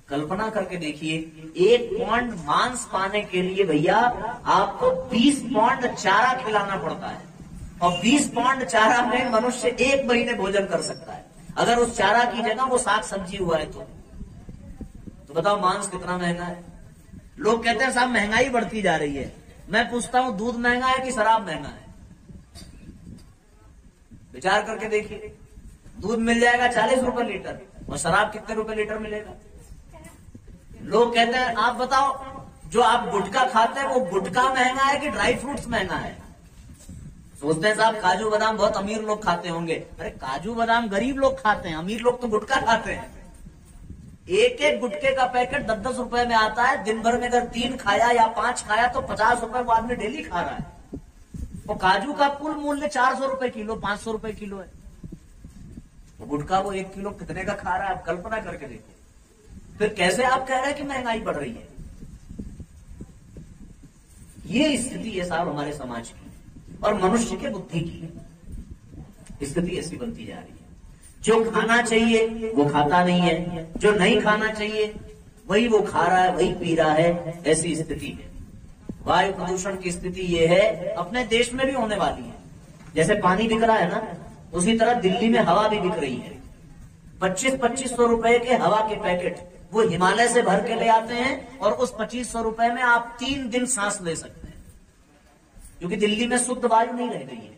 कल्पना करके देखिए, 1 पौंड मांस पाने के लिए भैया आपको 20 पौंड चारा खिलाना पड़ता है और 20 पौंड चारा में मनुष्य 1 महीने भोजन कर सकता है। अगर उस चारा की जगह वो साग सब्जी हुआ है तो बताओ मांस कितना महंगा है। लोग कहते हैं साहब महंगाई बढ़ती जा रही है। मैं पूछता हूं दूध महंगा है कि शराब महंगा है? विचार करके देखिए, दूध मिल जाएगा 40 रुपए लीटर और शराब कितने रुपए लीटर मिलेगा? लोग कहते हैं आप बताओ जो आप गुटखा खाते हैं वो गुटखा महंगा है कि ड्राई फ्रूट्स महंगा है? सोचते हैं साहब काजू बादाम बहुत अमीर लोग खाते होंगे। अरे काजू बादाम गरीब लोग खाते हैं, अमीर लोग तो गुटखा खाते हैं। एक गुटखे का पैकेट 10-10 रुपए में आता है। दिन भर में अगर 3 खाया या 5 खाया तो 50 रुपए वो आदमी डेली खा रहा है। और काजू का कुल मूल्य 400 रुपए किलो, 500 रुपए किलो है। तो गुटखा वो 1 किलो कितने का खा रहा है? आप कल्पना करके देखो। फिर कैसे आप कह रहे हैं कि महंगाई बढ़ रही है? ये स्थिति है साहब हमारे समाज की और मनुष्य के बुद्धि की स्थिति ऐसी बनती जा रही है। जो खाना चाहिए वो खाता नहीं है, जो नहीं खाना चाहिए वही वो खा रहा है, वही पी रहा है। ऐसी स्थिति है। वायु प्रदूषण की स्थिति ये है, अपने देश में भी होने वाली है। जैसे पानी बिक रहा है ना, उसी तरह दिल्ली में हवा भी बिक रही है। 2500 रुपए के हवा के पैकेट वो हिमालय से भर के ले आते हैं और उस 2500 रुपए में आप 3 दिन सांस ले सकते हैं, क्योंकि दिल्ली में शुद्ध वायु नहीं रह गई है।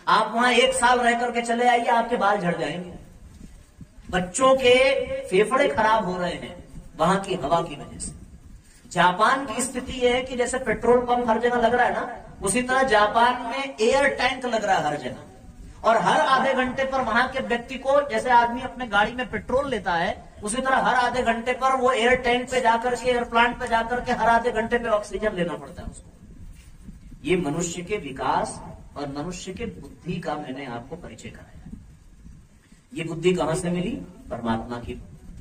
आप वहां 1 साल रह करके चले आइए, आपके बाल झड़ जाएंगे। बच्चों के फेफड़े खराब हो रहे हैं वहां की हवा की वजह से। जापान की स्थिति यह है कि जैसे पेट्रोल पंप हर जगह लग रहा है ना, उसी तरह जापान में एयर टैंक लग रहा है हर जगह। और हर आधे घंटे पर वहां के व्यक्ति को, जैसे आदमी अपने गाड़ी में पेट्रोल लेता है उसी तरह हर आधे घंटे पर वो एयर टैंक पे जाकर के, एयर प्लांट पे जाकर के हर आधे घंटे पे ऑक्सीजन लेना पड़ता है उसको। ये मनुष्य के विकास और मनुष्य के बुद्धि का मैंने आपको परिचय कराया। ये बुद्धि कहां से मिली? परमात्मा की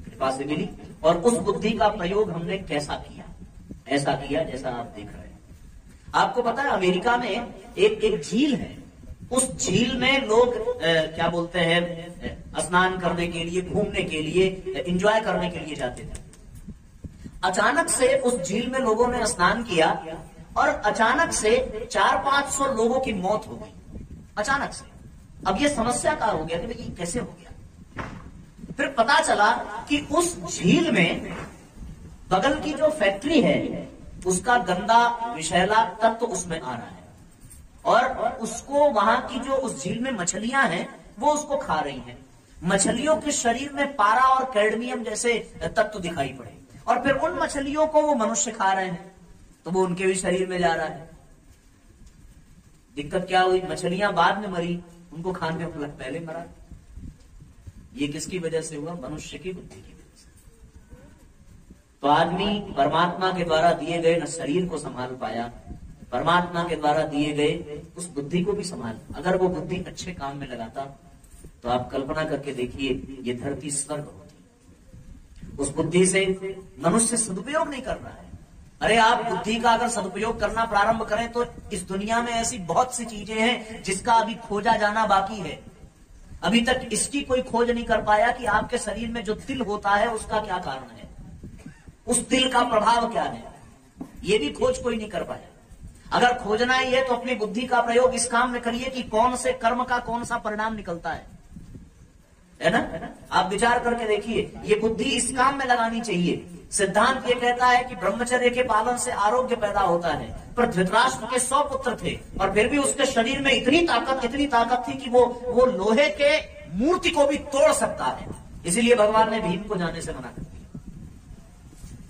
कृपा से मिली। और उस बुद्धि का प्रयोग हमने कैसा किया? ऐसा किया जैसा आप देख रहे हैं। आपको पता है अमेरिका में एक झील है, उस झील में लोग क्या बोलते हैं, स्नान करने के लिए, घूमने के लिए, एंजॉय करने के लिए जाते थे। अचानक से उस झील में लोगों ने स्नान किया और अचानक से 400-500 लोगों की मौत हो गई, अचानक से। अब ये समस्या क्या हो गया कि भाई ये कैसे हो गया? फिर पता चला कि उस झील में बगल की जो फैक्ट्री है उसका गंदा विषैला तत्व उसमें आ रहा है और उसको वहां की जो उस झील में मछलियां हैं वो उसको खा रही हैं। मछलियों के शरीर में पारा और कैडमियम जैसे तत्व दिखाई पड़े और फिर उन मछलियों को वो मनुष्य खा रहे हैं तो वो उनके भी शरीर में जा रहा है। दिक्कत क्या हुई? मछलियां बाद में मरी, उनको खाने में पहले मरा। ये किसकी वजह से हुआ? मनुष्य की बुद्धि की वजह से। तो आदमी परमात्मा के द्वारा दिए गए न शरीर को संभाल पाया, परमात्मा के द्वारा दिए गए उस बुद्धि को भी संभाल। अगर वो बुद्धि अच्छे काम में लगाता तो आप कल्पना करके देखिए ये धरती स्वर्ग होती। उस बुद्धि से मनुष्य सदुपयोग नहीं कर रहा है। अरे आप बुद्धि का अगर सदुपयोग करना प्रारंभ करें तो इस दुनिया में ऐसी बहुत सी चीजें हैं जिसका अभी खोजा जाना बाकी है। अभी तक इसकी कोई खोज नहीं कर पाया कि आपके शरीर में जो तिल होता है उसका क्या कारण है, उस तिल का प्रभाव क्या है, ये भी खोज कोई नहीं कर पाया। अगर खोजना ही है तो अपनी बुद्धि का प्रयोग इस काम में करिए कि कौन से कर्म का कौन सा परिणाम निकलता है ना? आप विचार करके देखिए, ये बुद्धि इस काम में लगानी चाहिए। सिद्धांत ये कहता है कि ब्रह्मचर्य के पालन से आरोग्य पैदा होता है, पर धृतराष्ट्र के 100 पुत्र थे और फिर भी उसके शरीर में इतनी ताकत थी कि वो लोहे के मूर्ति को भी तोड़ सकता है। इसीलिए भगवान ने भीम को जाने से मना कर दिया।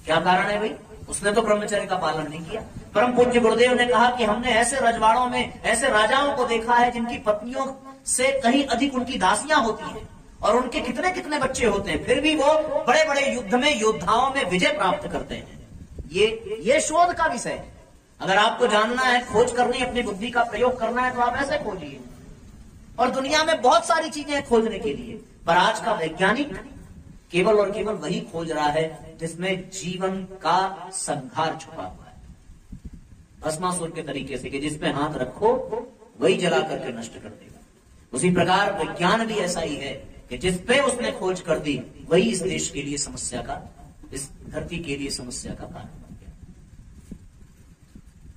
क्या कारण है भाई? उसने तो ब्रह्मचर्य का पालन नहीं किया। परम पूज्य गुरुदेव ने कहा कि हमने ऐसे रजवाड़ों में ऐसे राजाओं को देखा है जिनकी पत्नियों से कहीं अधिक उनकी दासियां होती हैं और उनके कितने कितने बच्चे होते हैं, फिर भी वो बड़े बड़े युद्ध में योद्धाओं में विजय प्राप्त करते हैं। ये शोध का विषय है। अगर आपको जानना है, खोज करनी, अपनी बुद्धि का प्रयोग करना है तो आप ऐसे खोजिए। और दुनिया में बहुत सारी चीजें हैं खोजने के लिए, पर आज का वैज्ञानिक केवल और केवल वही खोज रहा है जिसमें जीवन का संघार छुपा हुआ है, भस्मासुर के तरीके से कि जिसपे हाथ रखो वही जला करके नष्ट कर देगा। उसी प्रकार विज्ञान भी ऐसा ही है कि जिसपे उसने खोज कर दी वही इस देश के लिए समस्या का, इस धरती के लिए समस्या का कारण बन गया।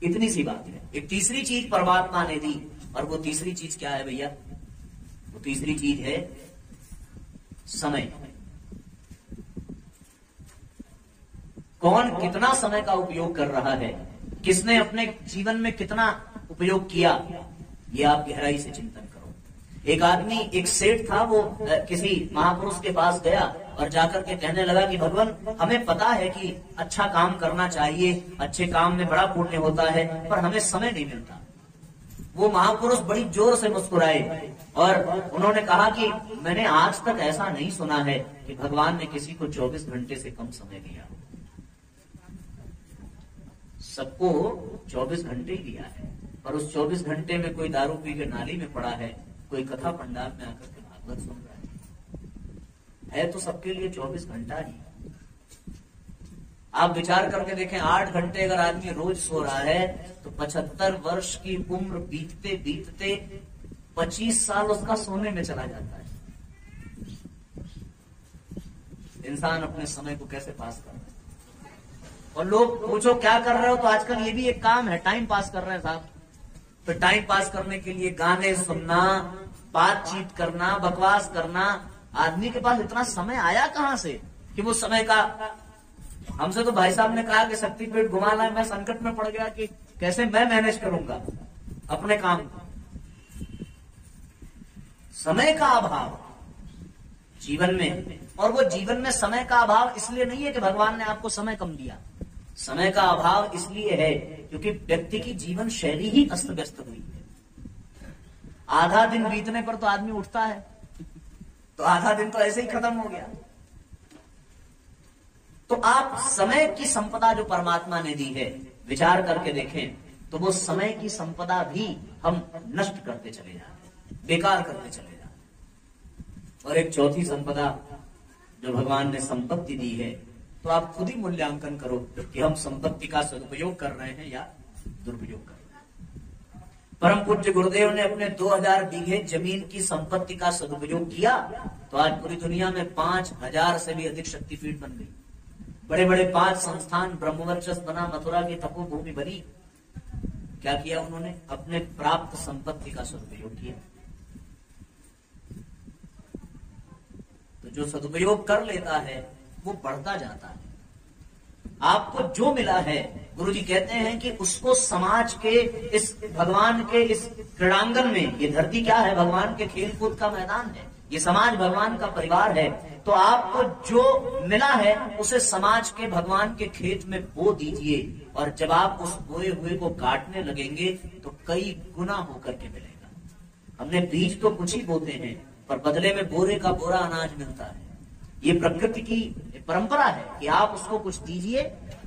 इतनी सी बात है। एक तीसरी चीज परमात्मा ने दी, और वो तीसरी चीज क्या है भैया? वो तीसरी चीज है समय। कौन कितना समय का उपयोग कर रहा है, किसने अपने जीवन में कितना उपयोग किया, ये आप गहराई से चिंतन करो। एक आदमी, एक सेठ था, वो किसी महापुरुष के पास गया और जाकर के कहने लगा कि भगवान, हमें पता है कि अच्छा काम करना चाहिए, अच्छे काम में बड़ा पुण्य होता है, पर हमें समय नहीं मिलता। वो महापुरुष बड़ी जोर से मुस्कुराए और उन्होंने कहा कि मैंने आज तक ऐसा नहीं सुना है कि भगवान ने किसी को 24 घंटे से कम समय दिया। सबको 24 घंटे ही दिया है, पर उस 24 घंटे में कोई दारू पी के नाली में पड़ा है, कोई कथा पंडाल में आकर के भागवत सुन रहा है तो सबके लिए 24 घंटा ही। आप विचार करके देखें, 8 घंटे अगर आदमी रोज सो रहा है तो 75 वर्ष की उम्र बीतते बीतते 25 साल उसका सोने में चला जाता है। इंसान अपने समय को कैसे पास कर रहा है? और लोग पूछो क्या कर रहे हो, तो आजकल ये भी एक काम है, टाइम पास कर रहे हैं साहब। तो टाइम पास करने के लिए गाने सुनना, बातचीत करना, बकवास करना। आदमी के पास इतना समय आया कहां से कि वो समय का, हमसे तो भाई साहब ने कहा कि शक्तिपीठ घुमा लाए, मैं संकट में पड़ गया कि कैसे मैं मैनेज करूंगा अपने काम को। समय का अभाव जीवन में, और वो जीवन में समय का अभाव इसलिए नहीं है कि भगवान ने आपको समय कम दिया। समय का अभाव इसलिए है क्योंकि व्यक्ति की जीवन शैली ही अस्त व्यस्त हुई है। आधा दिन बीतने पर तो आदमी उठता है, तो आधा दिन तो ऐसे ही खत्म हो गया। तो आप समय की संपदा जो परमात्मा ने दी है, विचार करके देखें तो वो समय की संपदा भी हम नष्ट करते चले जाते हैं, बेकार करते चले जाते हैं। और एक चौथी संपदा जो भगवान ने संपत्ति दी है, तो आप खुद ही मूल्यांकन करो कि हम संपत्ति का सदुपयोग कर रहे हैं या दुरुपयोग कर रहे हैं। परम पूज्य गुरुदेव ने अपने 2000 बीघे जमीन की संपत्ति का सदुपयोग किया तो आज पूरी दुनिया में 5000 से भी अधिक शक्तिपीठ बन गई। बड़े बड़े 5 संस्थान, ब्रह्मवर्चस्व बना, मथुरा की तपोभूमि बनी। क्या किया उन्होंने? अपने प्राप्त संपत्ति का सदुपयोग किया। तो जो सदुपयोग कर लेता है वो बढ़ता जाता है। आपको जो मिला है, गुरुजी कहते हैं कि उसको समाज के इस भगवान के इस क्रीड़ांगन में, ये धरती क्या है? भगवान के खेल कूद का मैदान है, ये समाज भगवान का परिवार है। तो आपको जो मिला है उसे समाज के भगवान के खेत में बो दीजिए, और जब आप उस बोए हुए को काटने लगेंगे तो कई गुना होकर के मिलेगा। हमने बीज तो कुछ ही बोते हैं, पर बदले में बोरे का बोरा अनाज मिलता है। ये प्रकृति की परंपरा है कि आप उसको कुछ दीजिए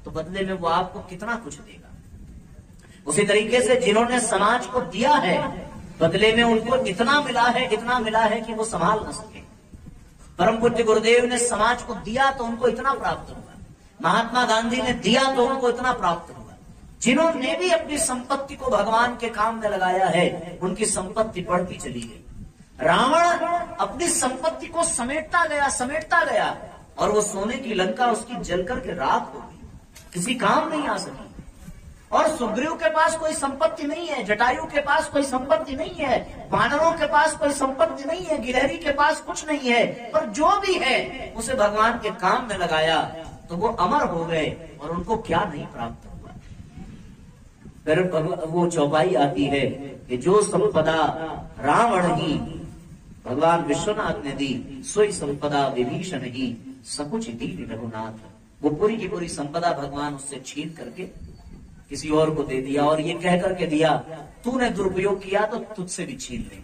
तो बदले में वो आपको कितना कुछ देगा। उसी तरीके से जिन्होंने समाज को दिया है, बदले में उनको इतना मिला है कि वो संभाल न सके। परम पूज्य गुरुदेव ने समाज को दिया तो उनको इतना प्राप्त हुआ, महात्मा गांधी ने दिया तो उनको इतना प्राप्त हुआ। जिन्होंने भी अपनी संपत्ति को भगवान के काम में लगाया है, उनकी संपत्ति बढ़ती चली गई। रावण अपनी संपत्ति को समेटता गया और वो सोने की लंका उसकी जलकर के राख हो गई, किसी काम नहीं आ सकी। और सुग्रीव के पास कोई संपत्ति नहीं है, जटायु के पास कोई संपत्ति नहीं है, वानरों के पास कोई संपत्ति नहीं है, गिलहरी के पास कुछ नहीं है, पर जो भी है उसे भगवान के काम में लगाया तो वो अमर हो गए और उनको क्या नहीं प्राप्त हुआ। फिर वो चौपाई आती है कि जो संपदा रावण ही भगवान विश्वनाथ ने दी, सोई संपदा विभीषण ही सकुच दीन रघुनाथ। वो पूरी की पूरी संपदा भगवान उससे छीन करके किसी और को दे दिया, और ये कह करके दिया तूने दुरुपयोग किया तो तुझसे भी छीन ले।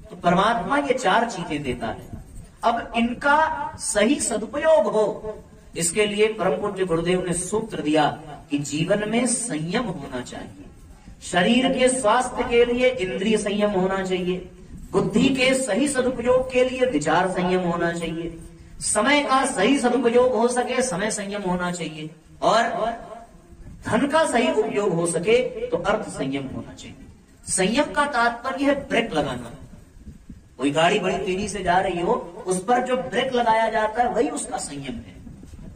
तो परमात्मा ये 4 चीजें देता है। अब इनका सही सदुपयोग हो, इसके लिए परम पूज्य गुरुदेव ने सूत्र दिया कि जीवन में संयम होना चाहिए। शरीर के स्वास्थ्य के लिए इंद्रिय संयम होना चाहिए, बुद्धि के सही सदुपयोग के लिए विचार संयम होना चाहिए, समय का सही सदुपयोग हो सके समय संयम होना चाहिए, और धन का सही उपयोग हो सके तो अर्थ संयम होना चाहिए। संयम का तात्पर्य है ब्रेक लगाना। कोई गाड़ी बड़ी तेजी से जा रही हो, उस पर जो ब्रेक लगाया जाता है वही उसका संयम है।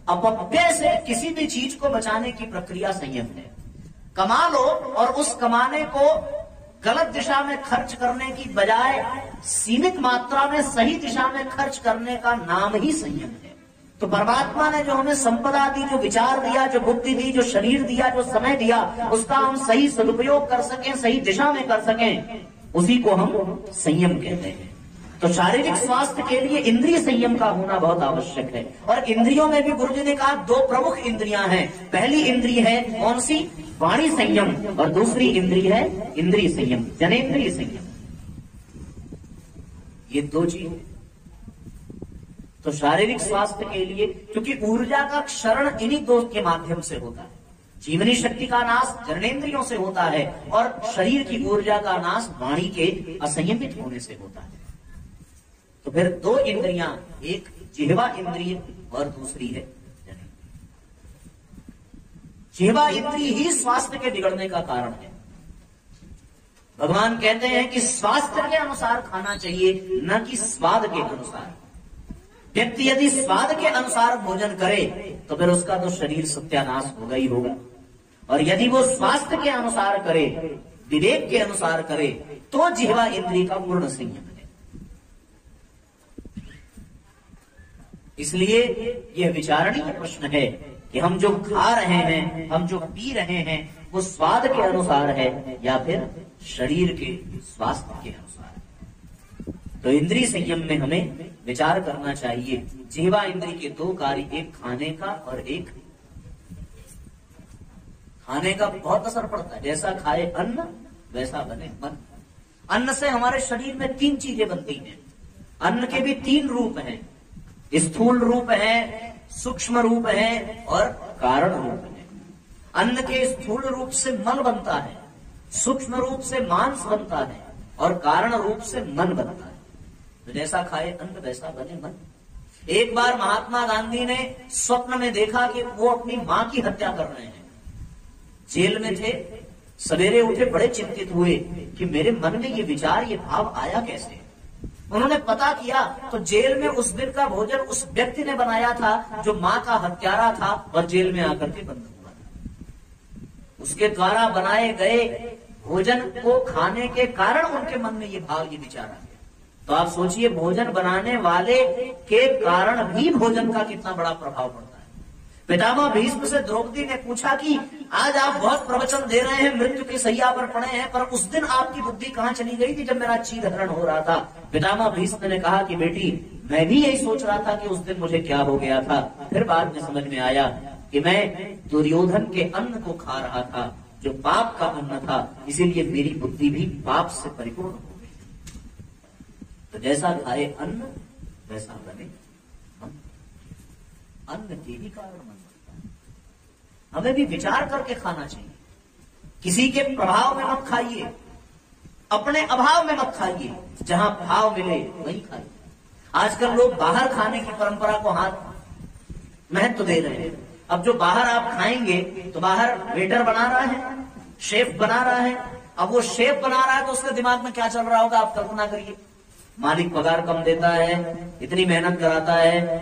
अपव्यय से किसी भी चीज को बचाने की प्रक्रिया संयम है। कमा लो और उस कमाने को गलत दिशा में खर्च करने की बजाय सीमित मात्रा में सही दिशा में खर्च करने का नाम ही संयम है। तो परमात्मा ने जो हमें संपदा दी, जो विचार दिया, जो बुद्धि दी, जो शरीर दिया, जो समय दिया, उसका हम सही सदुपयोग कर सकें, सही दिशा में कर सकें, उसी को हम संयम कहते हैं। तो शारीरिक स्वास्थ्य के लिए इंद्रिय संयम का होना बहुत आवश्यक है। और इंद्रियों में भी गुरुजी ने कहा 2 प्रमुख इंद्रियां हैं। पहली इंद्रिय है कौन सी? वाणी संयम, और दूसरी इंद्रिय है इंद्रिय संयम, जनेंद्रिय संयम। ये 2 चीज। तो शारीरिक स्वास्थ्य के लिए, क्योंकि ऊर्जा का क्षरण इन्हीं 2 के माध्यम से होता है। जीवनी शक्ति का नाश जननेंद्रियों से होता है, और शरीर की ऊर्जा का नाश वाणी के असंयमित होने से होता है। तो फिर 2 इंद्रियां, एक जिह्वा इंद्रिय और दूसरी है जनेंद्रिय। जिह्वा इंद्रिय ही स्वास्थ्य के बिगड़ने का कारण है। भगवान कहते हैं कि स्वास्थ्य के अनुसार खाना चाहिए, न कि स्वाद के अनुसार। व्यक्ति यदि स्वाद के अनुसार भोजन करे तो फिर उसका तो शरीर सत्यानाश होगा ही होगा, और यदि वो स्वास्थ्य के अनुसार करे, विवेक के अनुसार करे, तो जिह्वा इंद्रिय का पूर्ण संयम है। इसलिए यह विचारणीय प्रश्न है कि हम जो खा रहे हैं, हम जो पी रहे हैं, वो स्वाद के अनुसार है या फिर शरीर के स्वास्थ्य के अनुसार। तो इंद्रिय संयम में हमें विचार करना चाहिए। जिह्वा इंद्रिय के 2 कार्य, एक खाने का और एक खाने का बहुत असर पड़ता है। जैसा खाए अन्न वैसा बने मन। अन्न से हमारे शरीर में 3 चीजें बनती हैं। अन्न के भी 3 रूप हैं। स्थूल रूप है सूक्ष्म रूप है और कारण रूप है। अन्न के स्थूल रूप से मल बनता है, सूक्ष्म रूप से मांस बनता है और कारण रूप से मन बनता है। तो जैसा खाए अन्न वैसा बने मन। एक बार महात्मा गांधी ने स्वप्न में देखा कि वो अपनी मां की हत्या कर रहे हैं। जेल में थे, सवेरे उठे, बड़े चिंतित हुए कि मेरे मन में ये विचार, ये भाव आया कैसे। उन्होंने पता किया तो जेल में उस दिन का भोजन उस व्यक्ति ने बनाया था जो मां का हत्यारा था और जेल में आकर के बंद हुआ था। उसके द्वारा बनाए गए भोजन को खाने के कारण उनके मन में ये भाव, ये विचार आ गया। तो आप सोचिए, भोजन बनाने वाले के कारण भी भोजन का कितना बड़ा प्रभाव पड़ता है। पितामह भीष्म से द्रौपदी ने पूछा कि आज आप बहुत प्रवचन दे रहे हैं, मृत्यु की सैया पर पड़े हैं, पर उस दिन आपकी बुद्धि कहाँ चली गई थी जब मेरा चीर हरण हो रहा था। पितामह भीष्म ने कहा कि बेटी, मैं भी यही सोच रहा था कि उस दिन मुझे क्या हो गया था। फिर बाद में समझ में आया कि मैं दुर्योधन के अन्न को खा रहा था जो पाप का अन्न था, इसीलिए मेरी बुद्धि भी पाप से परिपूर्ण हो गई। तो जैसा खाए अन्न वैसा बने मन। अन्न के ही कारण मन बनता है। हमें भी विचार करके खाना चाहिए। किसी के प्रभाव में मत खाइए, अपने अभाव में मत खाइए। जहां भाव मिले वही खाइए। आजकल लोग बाहर खाने की परंपरा को महत्व दे रहे हैं। अब जो बाहर आप खाएंगे तो बाहर वेटर बना रहा है, शेफ बना रहा है। अब वो शेफ बना रहा है तो उसके दिमाग में क्या चल रहा होगा आप कल्पना करिए। मालिक पगार कम देता है, इतनी मेहनत कराता है,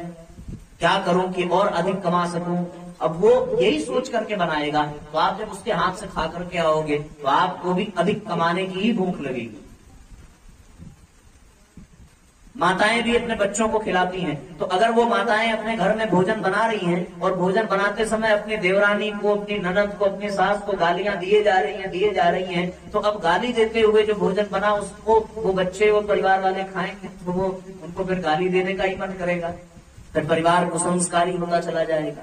क्या करूं कि और अधिक कमा सकूं। अब वो यही सोच करके बनाएगा। तो आप जब उसके हाथ से खा करके आओगे तो आपको भी अधिक कमाने की ही भूख लगेगी। माताएं भी अपने बच्चों को खिलाती हैं, तो अगर वो माताएं अपने घर में भोजन बना रही हैं और भोजन बनाते समय अपनी देवरानी को, अपनी ननद को, अपनी सास को गालियां दिए जा रही हैं, तो अब गाली देते हुए जो भोजन बना उसको वो बच्चे, वो परिवार वाले खाएंगे तो वो उनको फिर गाली देने का ही मन करेगा। फिर परिवार कुसंस्कारी होता चला जाएगा।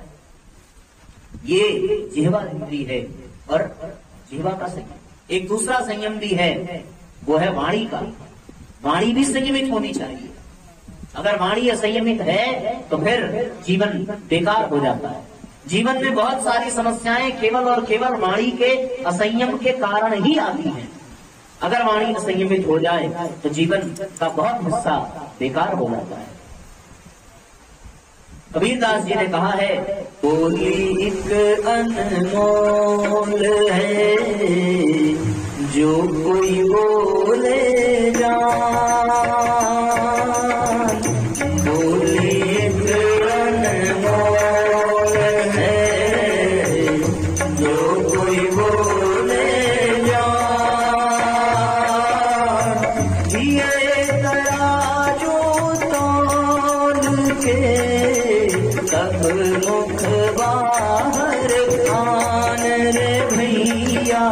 ये जिह्वा इंद्रिय है और जिह्वा का संयम। एक दूसरा संयम भी है, वो है वाणी का। वाणी भी संयमित होनी चाहिए। अगर वाणी असंयमित है तो फिर जीवन बेकार हो जाता है। जीवन में बहुत सारी समस्याएं केवल और केवल वाणी के असंयम के कारण ही आती हैं। अगर वाणी असंयमित हो जाए तो जीवन का बहुत हिस्सा बेकार हो जाता है। कबीरदास जी ने कहा है, बोली एक अनमोल है जो कोई बोले जान, बोली एक अनमोल है जो कोई बोले जान, ये तराजू तौल के तब मुख बाहर खान रे भैया,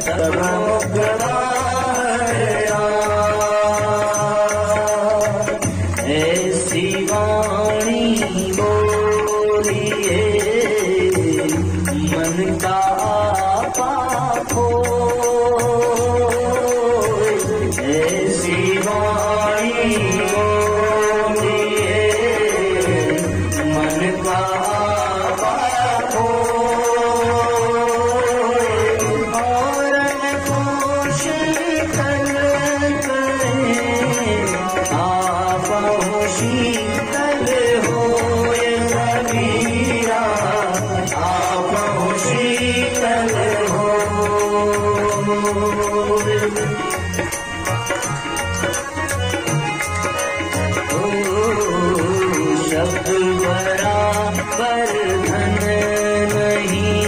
तब मुख बाहर ऐसी वाणी बोलिए मन का आपा खोए, ऐसी वाणी शब्द बराबर धन नहीं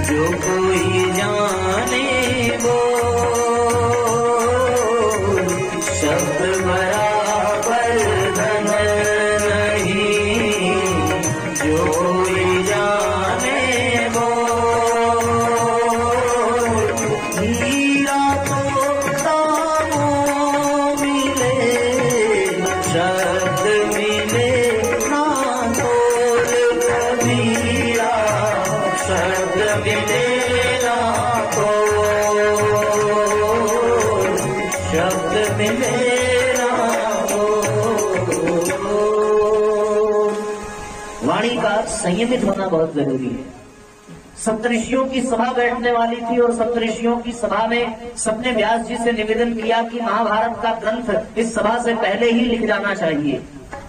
जो कोई जाने वो, शब्द बराबर धन नहीं जो कोई जाने वो, हीरा तो दामों मिले शब्द मिले ना तोल कबीरा, शब्द मिले ना तोल, शब्द मिले ना तोल। संयमित होना बहुत जरूरी है। सप्तऋषियों की सभा बैठने वाली थी और सप्तऋषियों की सभा में सबने व्यास जी से निवेदन किया कि महाभारत का ग्रंथ इस सभा से पहले ही लिख जाना चाहिए।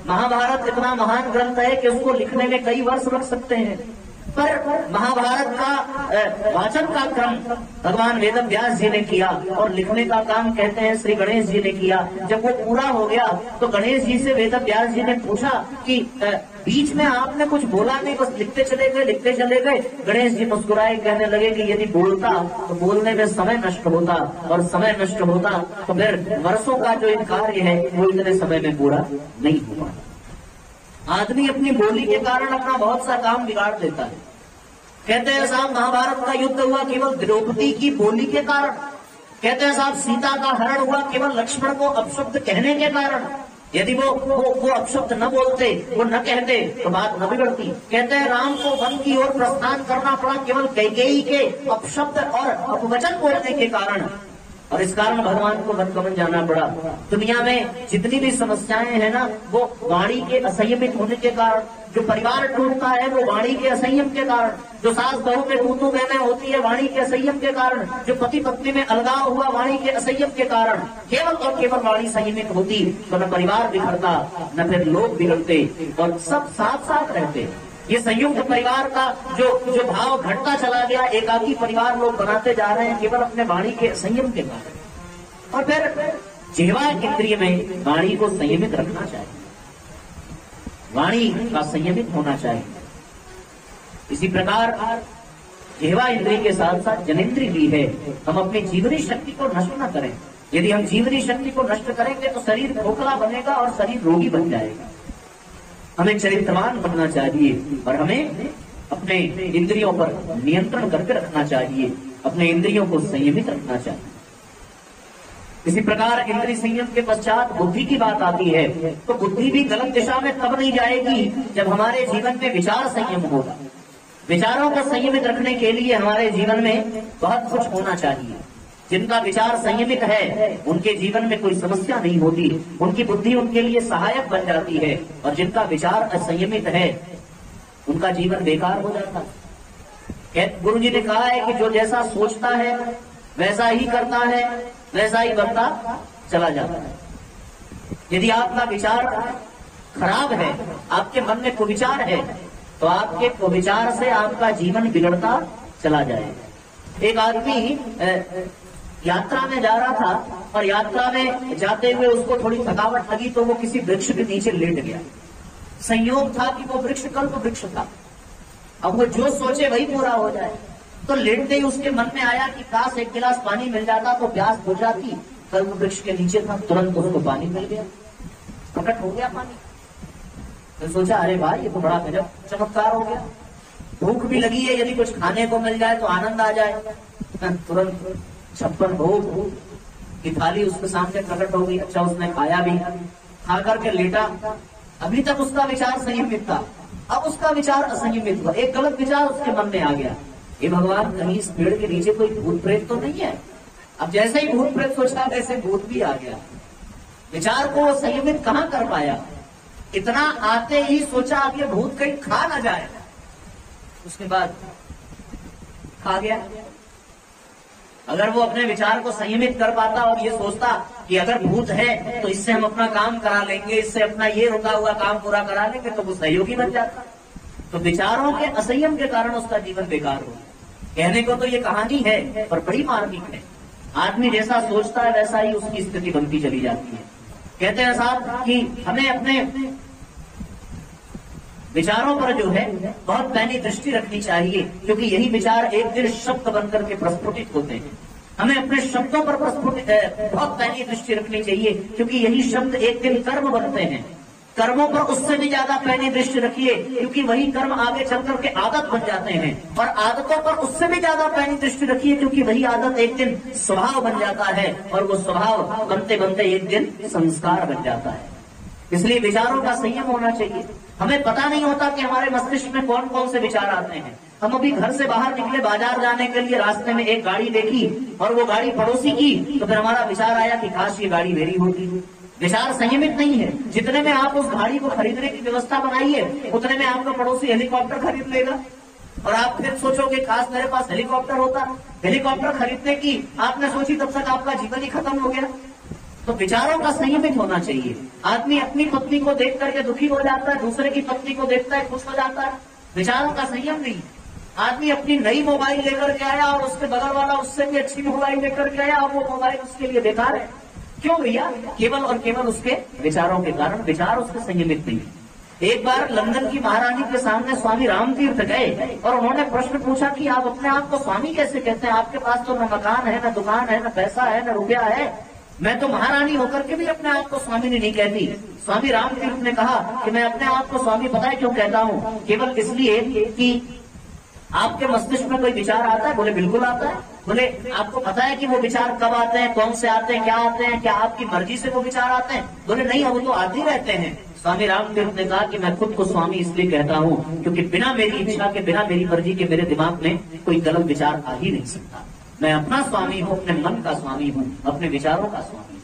महाभारत इतना महान ग्रंथ है कि उसको लिखने में कई वर्ष लग सकते हैं, पर महाभारत का वाचन का क्रम भगवान वेद व्यास जी ने किया और लिखने का काम कहते हैं श्री गणेश जी ने किया। जब वो पूरा हो गया तो गणेश जी से वेद व्यास जी ने पूछा कि बीच में आपने कुछ बोला नहीं, बस लिखते चले गए। गणेश जी मुस्कुराए, कहने लगे कि यदि बोलता तो बोलने में समय नष्ट होता, और समय नष्ट होता तो फिर वर्षों का जो एक कार्य है वो इतने समय में पूरा नहीं हुआ। आदमी अपनी बोली के कारण अपना बहुत सा काम बिगाड़ देता है। कहते हैं साहब महाभारत का युद्ध हुआ केवल द्रौपदी की बोली के कारण। कहते हैं साहब सीता का हरण हुआ केवल लक्ष्मण को अपशब्द कहने के कारण। यदि वो अपशब्द न बोलते, वो न कहते तो बात न बिगड़ती। कहते हैं राम को वन की ओर प्रस्थान करना पड़ा केवल कैकेयी के अपशब्द और अपवचन बोलने के कारण, और इस कारण भगवान को वनगमन जाना पड़ा। दुनिया में जितनी भी समस्याएं हैं ना, वो वाणी के असंयमित होने के कारण। जो परिवार टूटता है वो वाणी के असंयम के कारण। जो सास बहू में तू बहने होती है वाणी के असंयम के कारण। जो पति पत्नी में अलगाव हुआ वाणी के असंयम के कारण। केवल और केवल वाणी संयमित होती तो न परिवार बिगड़ता, न फिर लोग बिगड़ते, और सब साथ साथ रहते। ये संयुक्त परिवार का जो भाव घटता चला गया, एकाकी परिवार लोग बनाते जा रहे हैं केवल अपने वाणी के संयम के कारण। और फिर जिह्वा इंद्रिय में वाणी को संयमित रखना चाहिए, वाणी का संयमित होना चाहिए। इसी प्रकार जिह्वा इंद्रिय के साथ साथ जनेंद्रिय भी है। हम अपनी जीवनी शक्ति को नष्ट न करें। यदि हम जीवनी शक्ति को नष्ट करेंगे तो शरीर खोखला बनेगा और शरीर रोगी बन जाएगा। हमें चरित्रवान बनना चाहिए और हमें अपने इंद्रियों पर नियंत्रण करके रखना चाहिए, अपने इंद्रियों को संयमित रखना चाहिए। इसी प्रकार इंद्रिय संयम के पश्चात बुद्धि की बात आती है, तो बुद्धि भी गलत दिशा में तब नहीं जाएगी जब हमारे जीवन में विचार संयम होगा। विचारों को संयमित रखने के लिए हमारे जीवन में बहुत कुछ होना चाहिए। जिनका विचार संयमित है उनके जीवन में कोई समस्या नहीं होती, उनकी बुद्धि उनके लिए सहायक बन जाती है, और जिनका विचार असंयमित है उनका जीवन बेकार हो जाता है। गुरु जी ने कहा है कि जो जैसा सोचता है वैसा ही करता है, वैसा ही बनता चला जाता है। यदि आपका विचार खराब है, आपके मन में कुविचार है, तो आपके कुविचार से आपका जीवन बिगड़ता चला जाएगा। एक आदमी यात्रा में जा रहा था और यात्रा में जाते हुए उसको थोड़ी थकावट लगी तो वो किसी वृक्ष के नीचे लेट गया। संयोग था कि वो वृक्ष कल्प वृक्ष था। अब वो जो सोचे वही पूरा हो जाए, तो लेटते ही उसके मन में आया कि काश एक गिलास पानी मिल जाता तो प्यास बुझ जाती। कल्प वृक्ष के नीचे था, तुरंत उसको पानी मिल गया, प्रकट हो गया पानी। तो सोचा अरे भाई ये तो बड़ा गजब चमत्कार हो गया। भूख भी लगी है, यदि कुछ खाने को मिल जाए तो आनंद आ जाए। तुरंत 56 भोग की थाली उसके सामने प्रकट हो गई। अच्छा उसने खाया भी, खा करके लेटा। अभी तक उसका विचार संयमित था, अब उसका विचार असंयमित हुआ। एक गलत विचार उसके मन में आ गया, ये भगवान कहीं इस पेड़ के नीचे कोई भूत प्रेत तो नहीं है। अब जैसे ही भूत प्रेत सोचा वैसे भूत भी आ गया। विचार को संयमित कहाँ कर पाया, इतना आते ही सोचा कि भूत कहीं खा ना जाए, उसके बाद खा गया। अगर वो अपने विचार को संयमित कर पाता और ये सोचता कि अगर भूत है तो इससे हम अपना काम करा लेंगे, इससे अपना ये रुका हुआ काम पूरा करा लेंगे, तो वो सहयोगी बन जाता। तो विचारों के असंयम के कारण उसका जीवन बेकार हो। कहने को तो ये कहानी है पर बड़ी मार्मिक है। आदमी जैसा सोचता है वैसा ही उसकी स्थिति बनती चली जाती है। कहते हैं साहब कि हमें अपने विचारों पर जो है बहुत पैनी दृष्टि रखनी चाहिए, क्योंकि यही विचार एक दिन शब्द बनकर के प्रस्फुटित होते हैं। हमें अपने शब्दों पर बहुत पैनी दृष्टि रखनी चाहिए, क्योंकि यही शब्द एक दिन कर्म बनते हैं। कर्मों पर उससे भी ज्यादा पैनी दृष्टि रखिए, क्योंकि वही कर्म आगे चल करके आदत बन जाते हैं। और आदतों पर उससे भी ज्यादा पैनी दृष्टि रखिए, क्योंकि वही आदत एक दिन स्वभाव बन जाता है, और वो स्वभाव बनते बनते एक दिन संस्कार बन जाता है। इसलिए विचारों का संयम होना चाहिए। हमें पता नहीं होता कि हमारे मस्तिष्क में कौन कौन से विचार आते हैं। हम अभी घर से बाहर निकले बाजार जाने के लिए, रास्ते में एक गाड़ी देखी और वो गाड़ी पड़ोसी की, तो फिर हमारा विचार आया कि काश ये गाड़ी मेरी होती। विचार संयमित नहीं है। जितने में आप उस गाड़ी को खरीदने की व्यवस्था बनाइए, उतने में आपका पड़ोसी हेलीकॉप्टर खरीद लेगा और आप फिर सोचोगे काश मेरे पास हेलीकॉप्टर होता। हेलीकॉप्टर खरीदने की आपने सोची, तब तक आपका जीवन ही खत्म हो गया। तो विचारों का संयमित होना चाहिए। आदमी अपनी पत्नी को देख करके दुखी हो जाता है, दूसरे की पत्नी को देखता है खुश हो जाता है। विचारों का संयम नहीं। आदमी अपनी नई मोबाइल लेकर के आया और उसके बगल वाला उससे भी अच्छी मोबाइल लेकर के आया और वो मोबाइल उसके लिए बेकार है। क्यों भैया? केवल और केवल उसके विचारों के कारण। विचार उसके संयमित नहीं। एक बार लंदन की महारानी के सामने स्वामी रामतीर्थ गए और उन्होंने प्रश्न पूछा कि आप अपने आप को स्वामी कैसे कहते हैं? आपके पास तो न मकान है, न दुकान है, न पैसा है, न रुपया है। मैं तो महारानी होकर के भी अपने आप को स्वामी नहीं कहती। स्वामी रामतीर्थ ने कहा कि मैं अपने आप को स्वामी पता है क्यों कहता हूँ? केवल इसलिए कि आपके मस्तिष्क में कोई विचार आता है? बोले बिल्कुल आता है। बोले आपको पता है कि वो विचार कब आते हैं, कौन से आते हैं, क्या आते हैं? क्या आपकी मर्जी से वो विचार आते हैं? बोले नहीं, वो तो आते ही रहते हैं। स्वामी रामतीर्थ ने कहा कि मैं खुद को स्वामी इसलिए कहता हूँ क्योंकि बिना मेरी इच्छा के, बिना मेरी मर्जी के मेरे दिमाग में कोई गलत विचार आ ही नहीं सकता। मैं अपना स्वामी हूँ, अपने मन का स्वामी हूँ, अपने विचारों का स्वामी हूँ।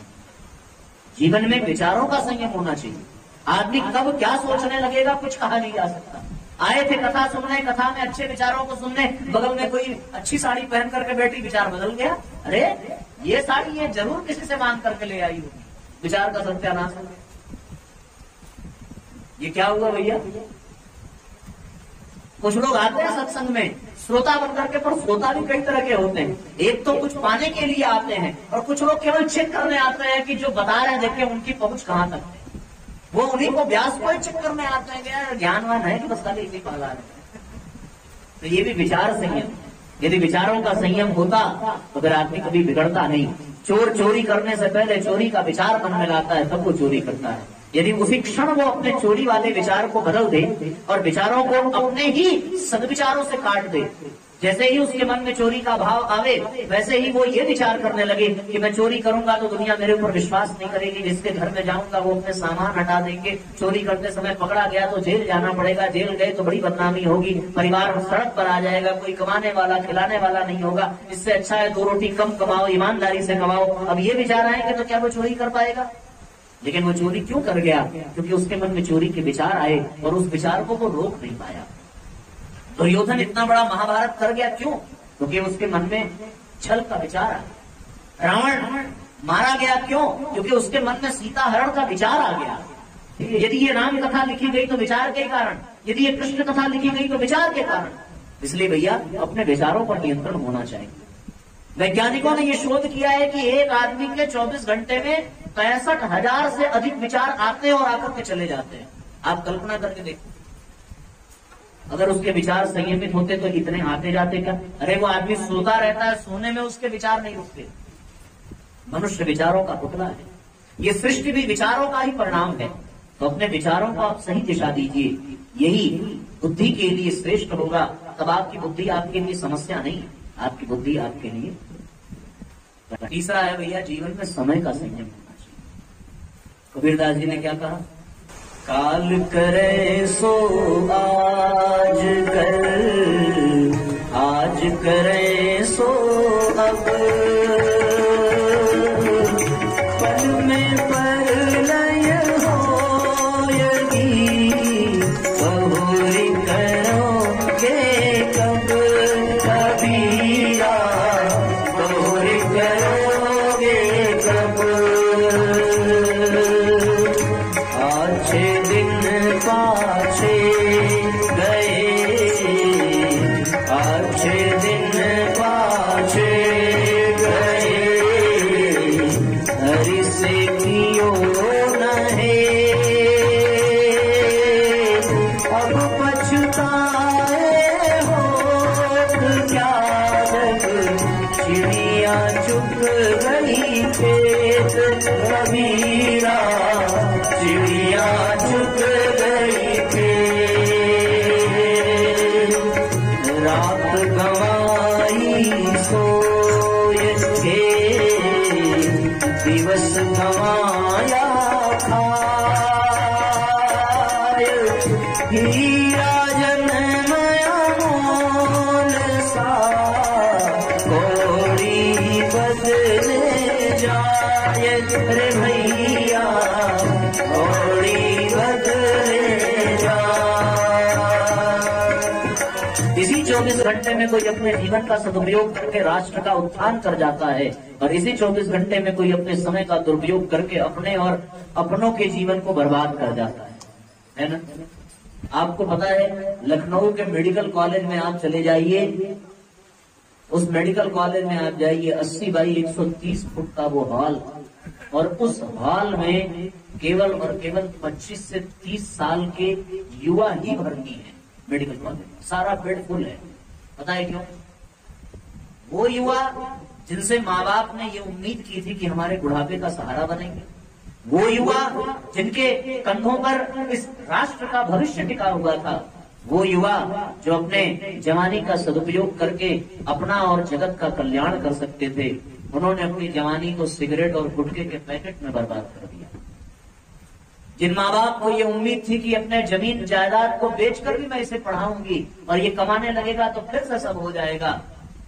जीवन में विचारों का संयम होना चाहिए। आदमी कब क्या सोचने लगेगा कुछ कहा नहीं जा सकता। आए थे कथा सुनने, कथा में अच्छे विचारों को सुनने, बगल में कोई अच्छी साड़ी पहन करके बैठी, विचार बदल गया। अरे ये साड़ी ये जरूर किसी से मांग करके ले आई होगी, विचार का सत्यानाश हो गया। ये क्या हुआ भैया? कुछ लोग आते हैं सत्संग में श्रोता बनकर के, पर श्रोता भी कई तरह के होते हैं। एक तो कुछ पाने के लिए आते हैं और कुछ लोग केवल चेक करने आते हैं कि जो बता रहे हैं देखिए उनकी पहुंच कहां तक है। वो उन्हीं को व्यास को चेक करने आते हैं कि ज्ञानवान है कि बस खाली इसी पाला है। तो ये भी विचार संयम। यदि विचारों का संयम होता तो फिर आदमी कभी बिगड़ता नहीं। चोर चोरी करने से पहले चोरी का विचार मन में लाता है, तब वो चोरी करता है। यदि उसी क्षण वो अपने चोरी वाले विचार को बदल दे और विचारों को अपने ही सद्विचारों से काट दे, जैसे ही उसके मन में चोरी का भाव आवे वैसे ही वो ये विचार करने लगे कि मैं चोरी करूंगा तो दुनिया मेरे ऊपर विश्वास नहीं करेगी, जिसके घर में जाऊंगा वो अपने सामान हटा देंगे, चोरी करते समय पकड़ा गया तो जेल जाना पड़ेगा, जेल गए तो बड़ी बदनामी होगी, परिवार सड़क पर आ जाएगा, कोई कमाने वाला खिलाने वाला नहीं होगा। इससे अच्छा है 2 रोटी कम कमाओ, ईमानदारी से कमाओ। अब ये विचार आएंगे तो क्या वो चोरी कर पाएगा? लेकिन वो चोरी क्यों कर गया? क्योंकि उसके मन में चोरी के विचार आए और उस विचार को वो रोक नहीं पाया। दुर्योधन इतना बड़ा महाभारत कर गया क्यों? क्योंकि उसके मन में छल का विचार आया। रावण मारा गया क्यों? क्योंकि उसके मन में सीता हरण का विचार आ गया। यदि ये राम कथा लिखी गई तो विचार के कारण, यदि ये कृष्ण कथा लिखी गई तो विचार के कारण। इसलिए भैया अपने विचारों पर नियंत्रण होना चाहिए। वैज्ञानिकों ने यह शोध किया है कि एक आदमी के 24 घंटे में 65,000 से अधिक विचार आते हैं और आकर के चले जाते हैं। आप कल्पना करके देखो, अगर उसके विचार संयमित होते तो इतने आते जाते क्या? अरे वो आदमी सोता रहता है, सोने में उसके विचार नहीं रुकते। मनुष्य विचारों का पुतला है। ये सृष्टि भी विचारों का ही परिणाम है। तो अपने विचारों को आप सही दिशा दीजिए, यही बुद्धि के लिए श्रेष्ठ होगा। तब आपकी बुद्धि आपके लिए समस्या नहीं है, आपकी बुद्धि आपके लिए। तीसरा है भैया जीवन में समय का संयम होना चाहिए। कबीरदास जी ने क्या कहा? काल करे सो आज कर, आज करे सो अब, पल में परलय हो यदि, बहुरी करोगे कब कबीरा, बहुरी करोगे कब। अच्छे दिन पाछे गए, अच्छे दिन पाछे गए, हरि से कियो नहे, अब पछताए होत क्या जग, चिड़िया चुग गई खेत कबीरा, चिड़िया चुग गई खेत। रात गवाई सोए थे, दिवस गवाया खाए, हीरा जनमया मोल सा, कोड़ी बदले जाए रे भैया। घंटे में कोई अपने जीवन का सदुपयोग करके राष्ट्र का उत्थान कर जाता है, और इसी 24 घंटे में कोई अपने समय का दुरुपयोग करके अपने और अपनों के जीवन को बर्बाद कर जाता है ना। आपको पता है, लखनऊ के मेडिकल कॉलेज में आप चले जाइए, उस मेडिकल कॉलेज में आप जाइए, 80 बाई 130 फुट का वो हॉल, और उस हॉल में केवल और केवल 25 से 30 साल के युवा ही भर्ती हैं। मेडिकल कॉलेज में सारा बेड फुल है। पता है क्यों? वो युवा जिनसे माँ बाप ने ये उम्मीद की थी कि हमारे बुढ़ापे का सहारा बनेंगे, वो युवा जिनके कंधों पर इस राष्ट्र का भविष्य टिका हुआ था, वो युवा जो अपने जवानी का सदुपयोग करके अपना और जगत का कल्याण कर सकते थे, उन्होंने अपनी जवानी को सिगरेट और गुटखे के पैकेट में बर्बाद कर दिया। जिन माँ बाप को ये उम्मीद थी कि अपने जमीन जायदाद को बेचकर भी मैं इसे पढ़ाऊंगी और ये कमाने लगेगा तो फिर से सब हो जाएगा,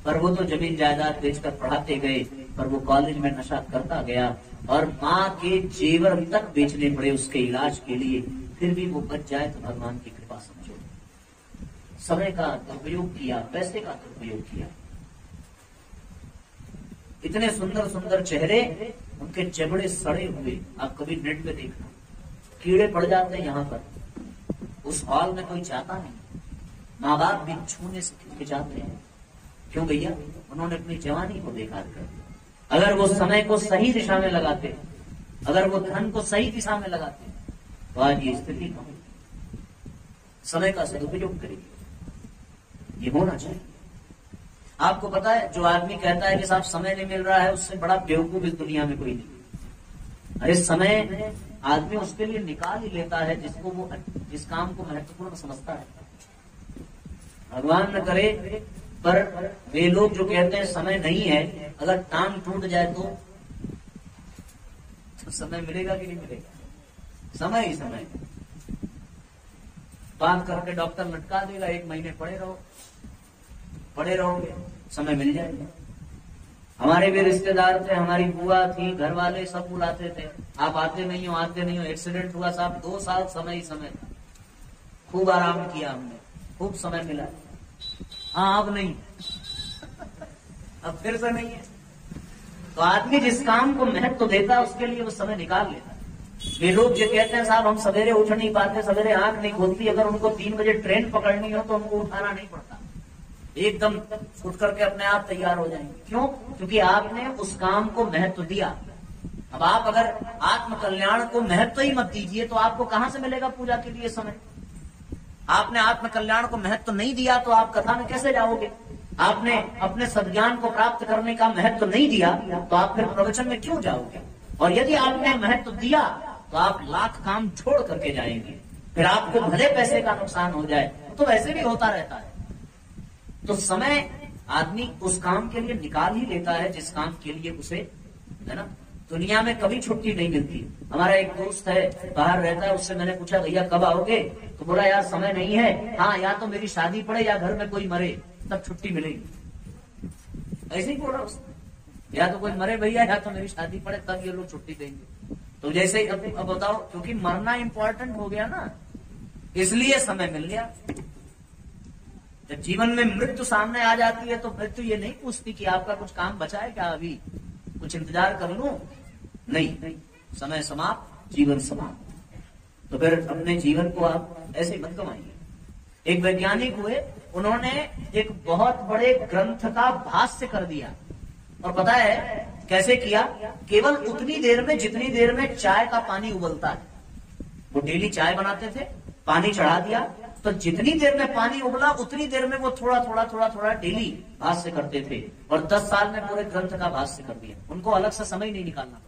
पर वो तो जमीन जायदाद बेचकर पढ़ाते गए, पर वो कॉलेज में नशा करता गया और माँ के जेवर तक बेचने पड़े उसके इलाज के लिए, फिर भी वो बच जाए तो भगवान की कृपा समझो। समय का दुरुपयोग किया, पैसे का दुरुपयोग किया। इतने सुंदर सुंदर चेहरे, उनके चमड़े सड़े हुए, आप कभी नेट पे देखना, कीड़े पड़ जाते हैं यहाँ पर। उस हॉल में कोई जाता नहीं, माँ बाप भी छूने से हिचकिचाते हैं। क्यों भैया? उन्होंने अपनी जवानी को बेकार कर दिया। अगर वो समय को सही दिशा में लगाते, अगर वो धन को सही दिशा में लगाते, तो आज ये स्थिति न होती। समय का सदुपयोग करिए, ये होना चाहिए। आपको पता है, जो आदमी कहता है कि साहब समय नहीं मिल रहा है, उससे बड़ा बेवकूफ इस दुनिया में कोई नहीं। अरे समय आदमी उसके लिए निकाल ही लेता है जिसको वो, जिस काम को महत्वपूर्ण समझता है। भगवान न करे, पर वे लोग जो कहते हैं समय नहीं है, अगर टांग टूट जाए तो समय मिलेगा कि नहीं मिलेगा? समय ही समय, बात करके डॉक्टर लटका देगा, 1 महीने पड़े रहोगे, समय मिल जाएगा। हमारे भी रिश्तेदार थे, हमारी बुआ थी, घर वाले सब बुलाते थे, आप आते नहीं हो, एक्सीडेंट हुआ साहब, 2 साल समय ही समय था। खूब आराम किया हमने, खूब समय मिला। हाँ, अब नहीं अब फिर से नहीं है। तो आदमी जिस काम को महत्व देता है उसके लिए वो समय निकाल लेता है। वे लोग जो कहते हैं साहब हम सवेरे उठ नहीं पाते, सवेरे आंख नहीं खोलती, अगर उनको 3 बजे ट्रेन पकड़नी हो तो उनको उठाना नहीं पड़ता, एकदम उठ करके अपने आप तैयार हो जाएंगे। क्यों? क्योंकि आपने उस काम को महत्व दिया। अब आप अगर आत्म कल्याण को महत्व ही मत दीजिए तो आपको कहां से मिलेगा पूजा के लिए समय? आपने आत्म कल्याण को महत्व नहीं दिया तो आप कथा में कैसे जाओगे? आपने अपने सद्ज्ञान को प्राप्त करने का महत्व नहीं दिया तो आप फिर प्रवचन में क्यों जाओगे? और यदि आपने महत्व दिया तो आप लाख काम छोड़ करके जाएंगे, फिर आपको भले पैसे का नुकसान हो जाए तो वैसे भी होता रहता है। तो समय आदमी उस काम के लिए निकाल ही लेता है जिस काम के लिए उसे, है ना, दुनिया में कभी छुट्टी नहीं मिलती। हमारा एक दोस्त है, बाहर रहता है, उससे मैंने पूछा भैया कब आओगे? तो बोला यार समय नहीं है, हाँ या तो मेरी शादी पड़े या घर में कोई मरे तब छुट्टी मिलेगी। ऐसे ही बोला उसने, या तो कोई मरे भैया या तो मेरी शादी पड़े तब ये लोग छुट्टी देंगे। तो जैसे ही अब बताओ, क्योंकि मरना इंपॉर्टेंट हो गया ना, इसलिए समय मिल गया। जब जीवन में मृत्यु सामने आ जाती है तो मृत्यु ये नहीं पूछती कि आपका कुछ काम बचा है क्या, अभी कुछ इंतजार कर लूं, नहीं, समय समाप्त, जीवन समाप्त। तो फिर अपने जीवन को आप ऐसे मत गवाइए। एक वैज्ञानिक हुए, उन्होंने एक बहुत बड़े ग्रंथ का भाष्य कर दिया, और पता है कैसे किया? केवल उतनी देर में जितनी देर में चाय का पानी उबलता है। वो डेली चाय बनाते थे, पानी चढ़ा दिया, तो जितनी देर में पानी उबला उतनी देर में वो थोड़ा थोड़ा डेली भाष्य करते थे, और 10 साल में पूरे ग्रंथ का भाष्य कर दिया। उनको अलग से समय नहीं निकालना पड़ा।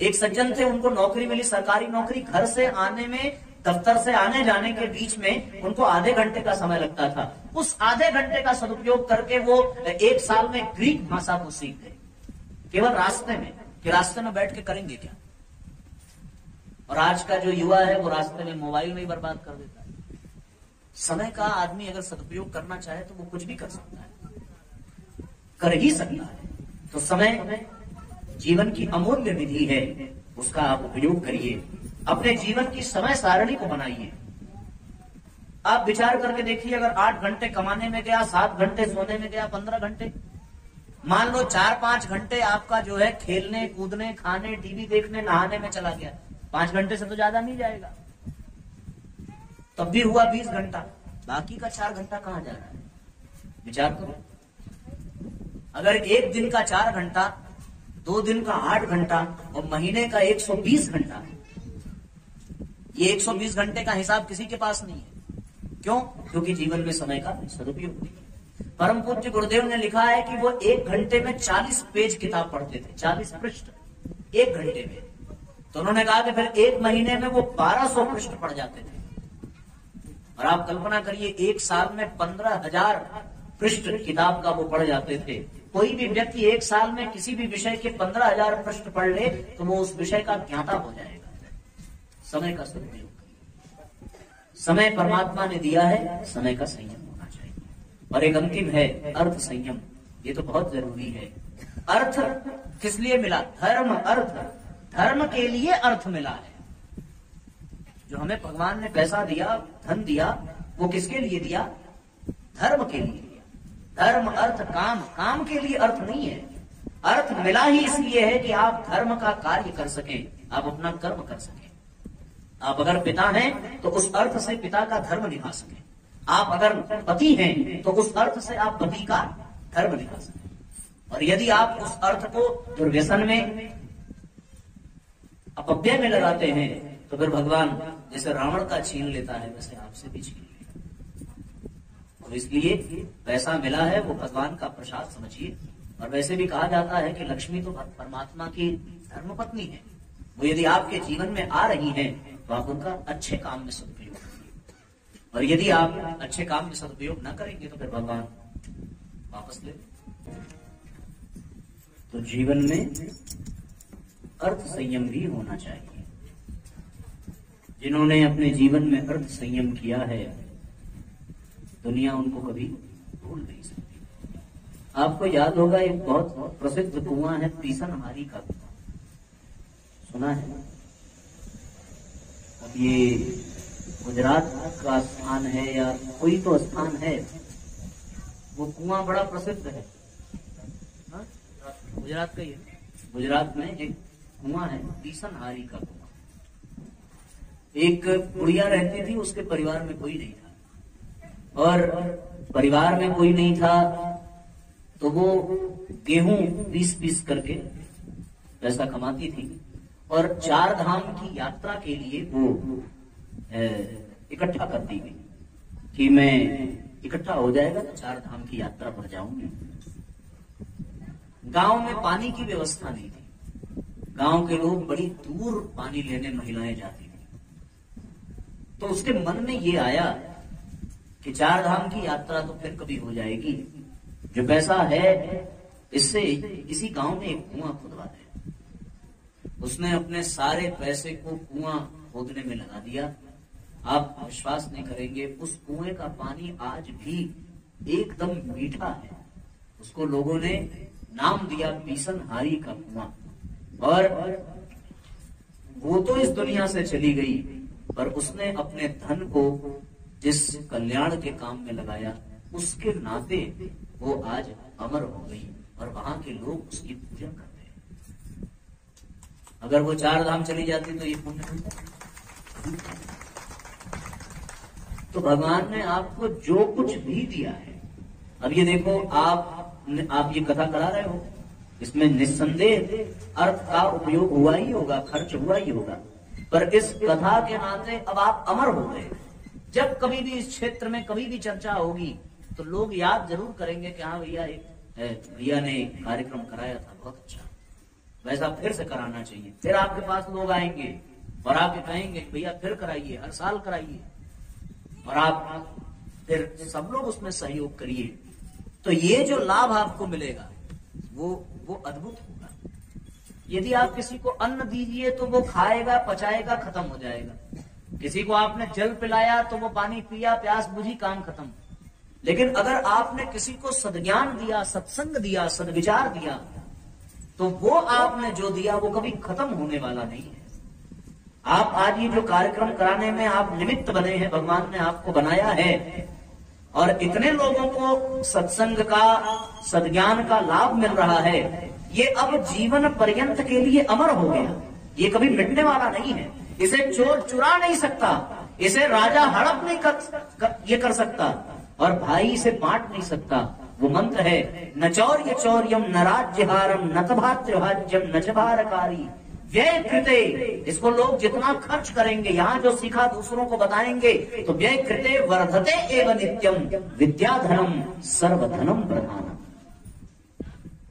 एक सज्जन थे, उनको नौकरी मिली, सरकारी नौकरी, घर से आने में, दफ्तर से आने जाने के बीच में उनको आधे घंटे का समय लगता था। उस आधे घंटे का सदुपयोग करके वो 1 साल में ग्रीक भाषा को सीख गए, केवल रास्ते में, कि रास्ते में बैठ के करेंगे क्या। और आज का जो युवा है वो रास्ते में मोबाइल में ही बर्बाद कर देता है। समय का आदमी अगर सदुपयोग करना चाहे तो वो कुछ भी कर सकता है, कर ही सकता है। तो समय जीवन की अमूल्य निधि है, उसका आप उपयोग करिए। अपने जीवन की समय सारणी को बनाइए। आप विचार करके देखिए, अगर 8 घंटे कमाने में गया, 7 घंटे सोने में गया, 15 घंटे, मान लो 4-5 घंटे आपका जो है खेलने कूदने खाने टीवी देखने नहाने में चला गया, 5 घंटे से तो ज्यादा नहीं जाएगा, तब भी हुआ 20 घंटा। बाकी का 4 घंटा कहां जा रहा है? विचार करो। अगर एक दिन का 4 घंटा, 2 दिन का 8 घंटा और महीने का 120 घंटा, ये 120 घंटे का हिसाब किसी के पास नहीं है। क्यों? क्योंकि जीवन में समय का सदुपयोग नहीं है। परम पूज्य गुरुदेव ने लिखा है कि वो 1 घंटे में 40 पेज किताब पढ़ते थे, 40 पृष्ठ 1 घंटे में। तो उन्होंने कहा कि फिर 1 महीने में वो 1200 पृष्ठ पढ़ जाते थे। और आप कल्पना करिए, 1 साल में 15,000 पृष्ठ किताब का वो पढ़ जाते थे। कोई भी व्यक्ति 1 साल में किसी भी विषय के 15,000 पृष्ठ पढ़ ले तो वो उस विषय का ज्ञाता हो जाएगा। समय का सदुपयोग। समय परमात्मा ने दिया है, समय का संयम होना चाहिए। और एक अंतिम है अर्थ संयम, ये तो बहुत जरूरी है। अर्थ किस लिए मिला? धर्म अर्थ, धर्म के लिए अर्थ मिला है। जो हमें भगवान ने पैसा दिया, धन दिया, वो किसके लिए दिया? धर्म के लिए दिया। धर्म अर्थ काम, काम के लिए अर्थ नहीं है। अर्थ मिला ही इसलिए है कि आप धर्म का कार्य कर सकें, आप अपना कर्म कर सकें। आप अगर पिता हैं तो उस अर्थ से पिता का धर्म निभा सकें। आप अगर पति हैं तो उस अर्थ से आप पति का धर्म निभा सकें। और यदि आप उस अर्थ को दुर्व्यसन में, अपव्यय में लगाते हैं तो फिर भगवान जैसे रावण का छीन लेता है वैसे आपसे भी छीन लेगा। तो इसलिए पैसा मिला है वो भगवान का प्रसाद समझिए। और वैसे भी कहा जाता है कि लक्ष्मी तो परमात्मा की धर्मपत्नी है। वो यदि आपके जीवन में आ रही हैं तो आप उनका अच्छे काम में सदुपयोग करिए। और यदि आप अच्छे काम में सदुपयोग न करेंगे तो फिर भगवान वापस ले। तो जीवन में अर्थ संयम भी होना चाहिए। जिन्होंने अपने जीवन में अर्थ संयम किया है, दुनिया उनको कभी भूल नहीं सकती। आपको याद होगा एक बहुत प्रसिद्ध कुआं है पीसनहारी का कुआं, सुना है? अब ये गुजरात का स्थान है या कोई तो स्थान है, वो कुआं बड़ा प्रसिद्ध है। गुजरात का ही है। गुजरात में एक कुआं है पीसनहारी का कुआं। एक बुढ़िया रहती थी, उसके परिवार में कोई नहीं था। और परिवार में कोई नहीं था तो वो गेहूं पीस करके पैसा कमाती थी। और 4 धाम की यात्रा के लिए वो इकट्ठा करती गई कि मैं इकट्ठा हो जाएगा तो 4 धाम की यात्रा पर जाऊंगी। गांव में पानी की व्यवस्था नहीं थी। गांव के लोग बड़ी दूर पानी लेने महिलाएं जाती थी। तो उसके मन में ये आया कि 4 धाम की यात्रा तो फिर कभी हो जाएगी, जो पैसा है इससे इसी गांव में एक कुआं खुदवा दे। उसने अपने सारे पैसे को कुआं खोदने में लगा दिया। आप विश्वास नहीं करेंगे, उस कुएं का पानी आज भी एकदम मीठा है। उसको लोगों ने नाम दिया पीसनहारी का कुआं। और वो तो इस दुनिया से चली गई, पर उसने अपने धन को जिस कल्याण के काम में लगाया, उसके नाते वो आज अमर हो गई और वहां के लोग उसकी पूजा करते हैं। अगर वो 4 धाम चली जाती तो ये पुण्य मिलता। तो भगवान ने आपको जो कुछ भी दिया है, अब ये देखो, आप ये कथा करा रहे हो, इसमें निस्संदेह अर्थ का उपयोग हुआ ही होगा, खर्च हुआ ही होगा। पर इस कथा के नाते अब आप अमर हो गए। जब कभी भी इस क्षेत्र में कभी भी चर्चा होगी तो लोग याद जरूर करेंगे कि हाँ भैया ने कार्यक्रम कराया था, बहुत अच्छा, वैसा फिर से कराना चाहिए। फिर आपके पास लोग आएंगे और आपके कहेंगे भैया फिर कराइए, हर साल कराइए, और आप फिर सब लोग उसमें सहयोग करिए। तो ये जो लाभ आपको मिलेगा वो अद्भुत होगा। यदि आप किसी को अन्न दीजिए तो वो खाएगा, पचाएगा, खत्म हो जाएगा। किसी को आपने जल पिलाया तो वो पानी पिया, प्यास बुझी, काम खत्म। लेकिन अगर आपने किसी को सद्ज्ञान दिया, सत्संग दिया, सद्विचार दिया, तो वो आपने जो दिया वो कभी खत्म होने वाला नहीं है। आप आज ये जो कार्यक्रम कराने में आप निमित्त बने हैं, भगवान ने आपको बनाया है, और इतने लोगों को सत्संग का, सद्ज्ञान का लाभ मिल रहा है, ये अब जीवन पर्यंत के लिए अमर हो गया। ये कभी मिटने वाला नहीं है। इसे चोर चुरा नहीं सकता, इसे राजा हड़प नहीं कर सकता, और भाई इसे बांट नहीं सकता। वो मंत्र है, न चौर्य चौर्यम न राज्यहारम न तभात्र्यभाज्यम न च भारकारी व्यय कृते। इसको लोग जितना खर्च करेंगे, यहाँ जो सीखा दूसरों को बताएंगे, तो व्यय कृते वर्धते एव नित्यम विद्याधनम सर्वधनम प्रधानम।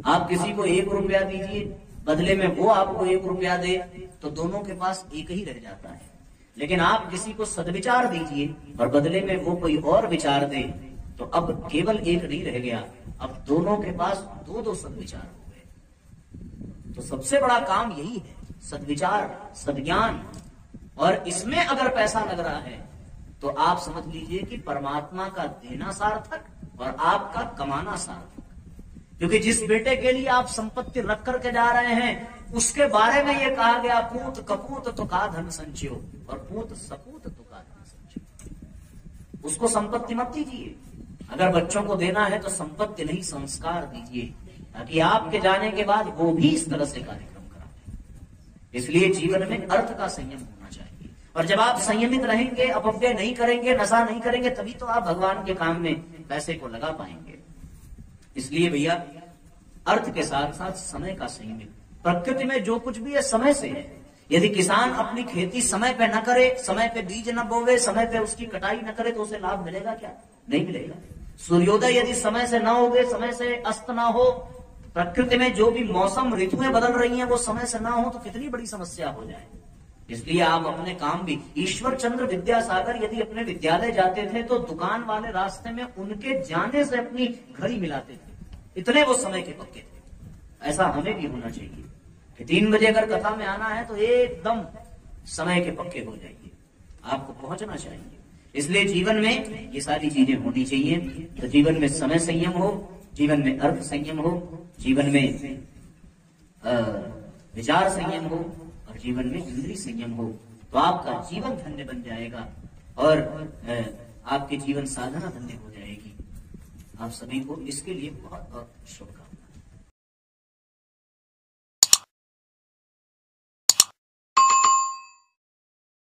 आप किसी को 1 रुपया दीजिए, बदले में वो आपको 1 रुपया दे, तो दोनों के पास एक ही रह जाता है। लेकिन आप किसी को सद्विचार दीजिए और बदले में वो कोई और विचार दे, तो अब केवल एक नहीं रह गया, अब दोनों के पास 2-2 सद्विचार हो गए। तो सबसे बड़ा काम यही है, सद्विचार, सद्ज्ञान। और इसमें अगर पैसा लग रहा है तो आप समझ लीजिए कि परमात्मा का देना सार्थक और आपका कमाना सार्थक। क्योंकि जिस बेटे के लिए आप संपत्ति रख करके जा रहे हैं, उसके बारे में ये कहा गया, पूत कपूत तो का धन संचयो और पूत सपूत तो का धन संचयो। उसको संपत्ति मत दीजिए। अगर बच्चों को देना है तो संपत्ति नहीं, संस्कार दीजिए, ताकि आपके जाने के बाद वो भी इस तरह से कार्यक्रम कराएं। इसलिए जीवन में अर्थ का संयम होना चाहिए, और जब आप संयमित रहेंगे, अपव्यय नहीं करेंगे, नशा नहीं करेंगे, तभी तो आप भगवान के काम में पैसे को लगा पाएंगे। इसलिए भैया, अर्थ के साथ साथ समय का संयमित। प्रकृति में जो कुछ भी है समय से है। यदि किसान अपनी खेती समय पे न करे, समय पे बीज न बोवे, समय पे उसकी कटाई न करे, तो उसे लाभ मिलेगा क्या? नहीं मिलेगा। सूर्योदय यदि समय से न होगे, समय से अस्त न हो, प्रकृति में जो भी मौसम ऋतुएं बदल रही हैं वो समय से ना हो, तो कितनी बड़ी समस्या हो जाए। इसलिए आप अपने काम भी, ईश्वर चंद्र विद्यासागर यदि अपने विद्यालय जाते थे तो दुकान वाले रास्ते में उनके जाने से अपनी घड़ी मिलाते थे, इतने वो समय के पक्के थे। ऐसा हमें भी होना चाहिए कि 3 बजे अगर कथा में आना है तो एकदम समय के पक्के हो जाइए, आपको पहुंचना चाहिए। इसलिए जीवन में ये सारी चीजें होनी चाहिए। तो जीवन में समय संयम हो, जीवन में अर्थ संयम हो, जीवन में विचार संयम हो, और जीवन में इंद्रिय संयम हो, तो आपका जीवन धन्य बन जाएगा और आपके जीवन साधना धन्य हो जाएगी। आप सभी को इसके लिए बहुत बहुत शुभकामनाएं।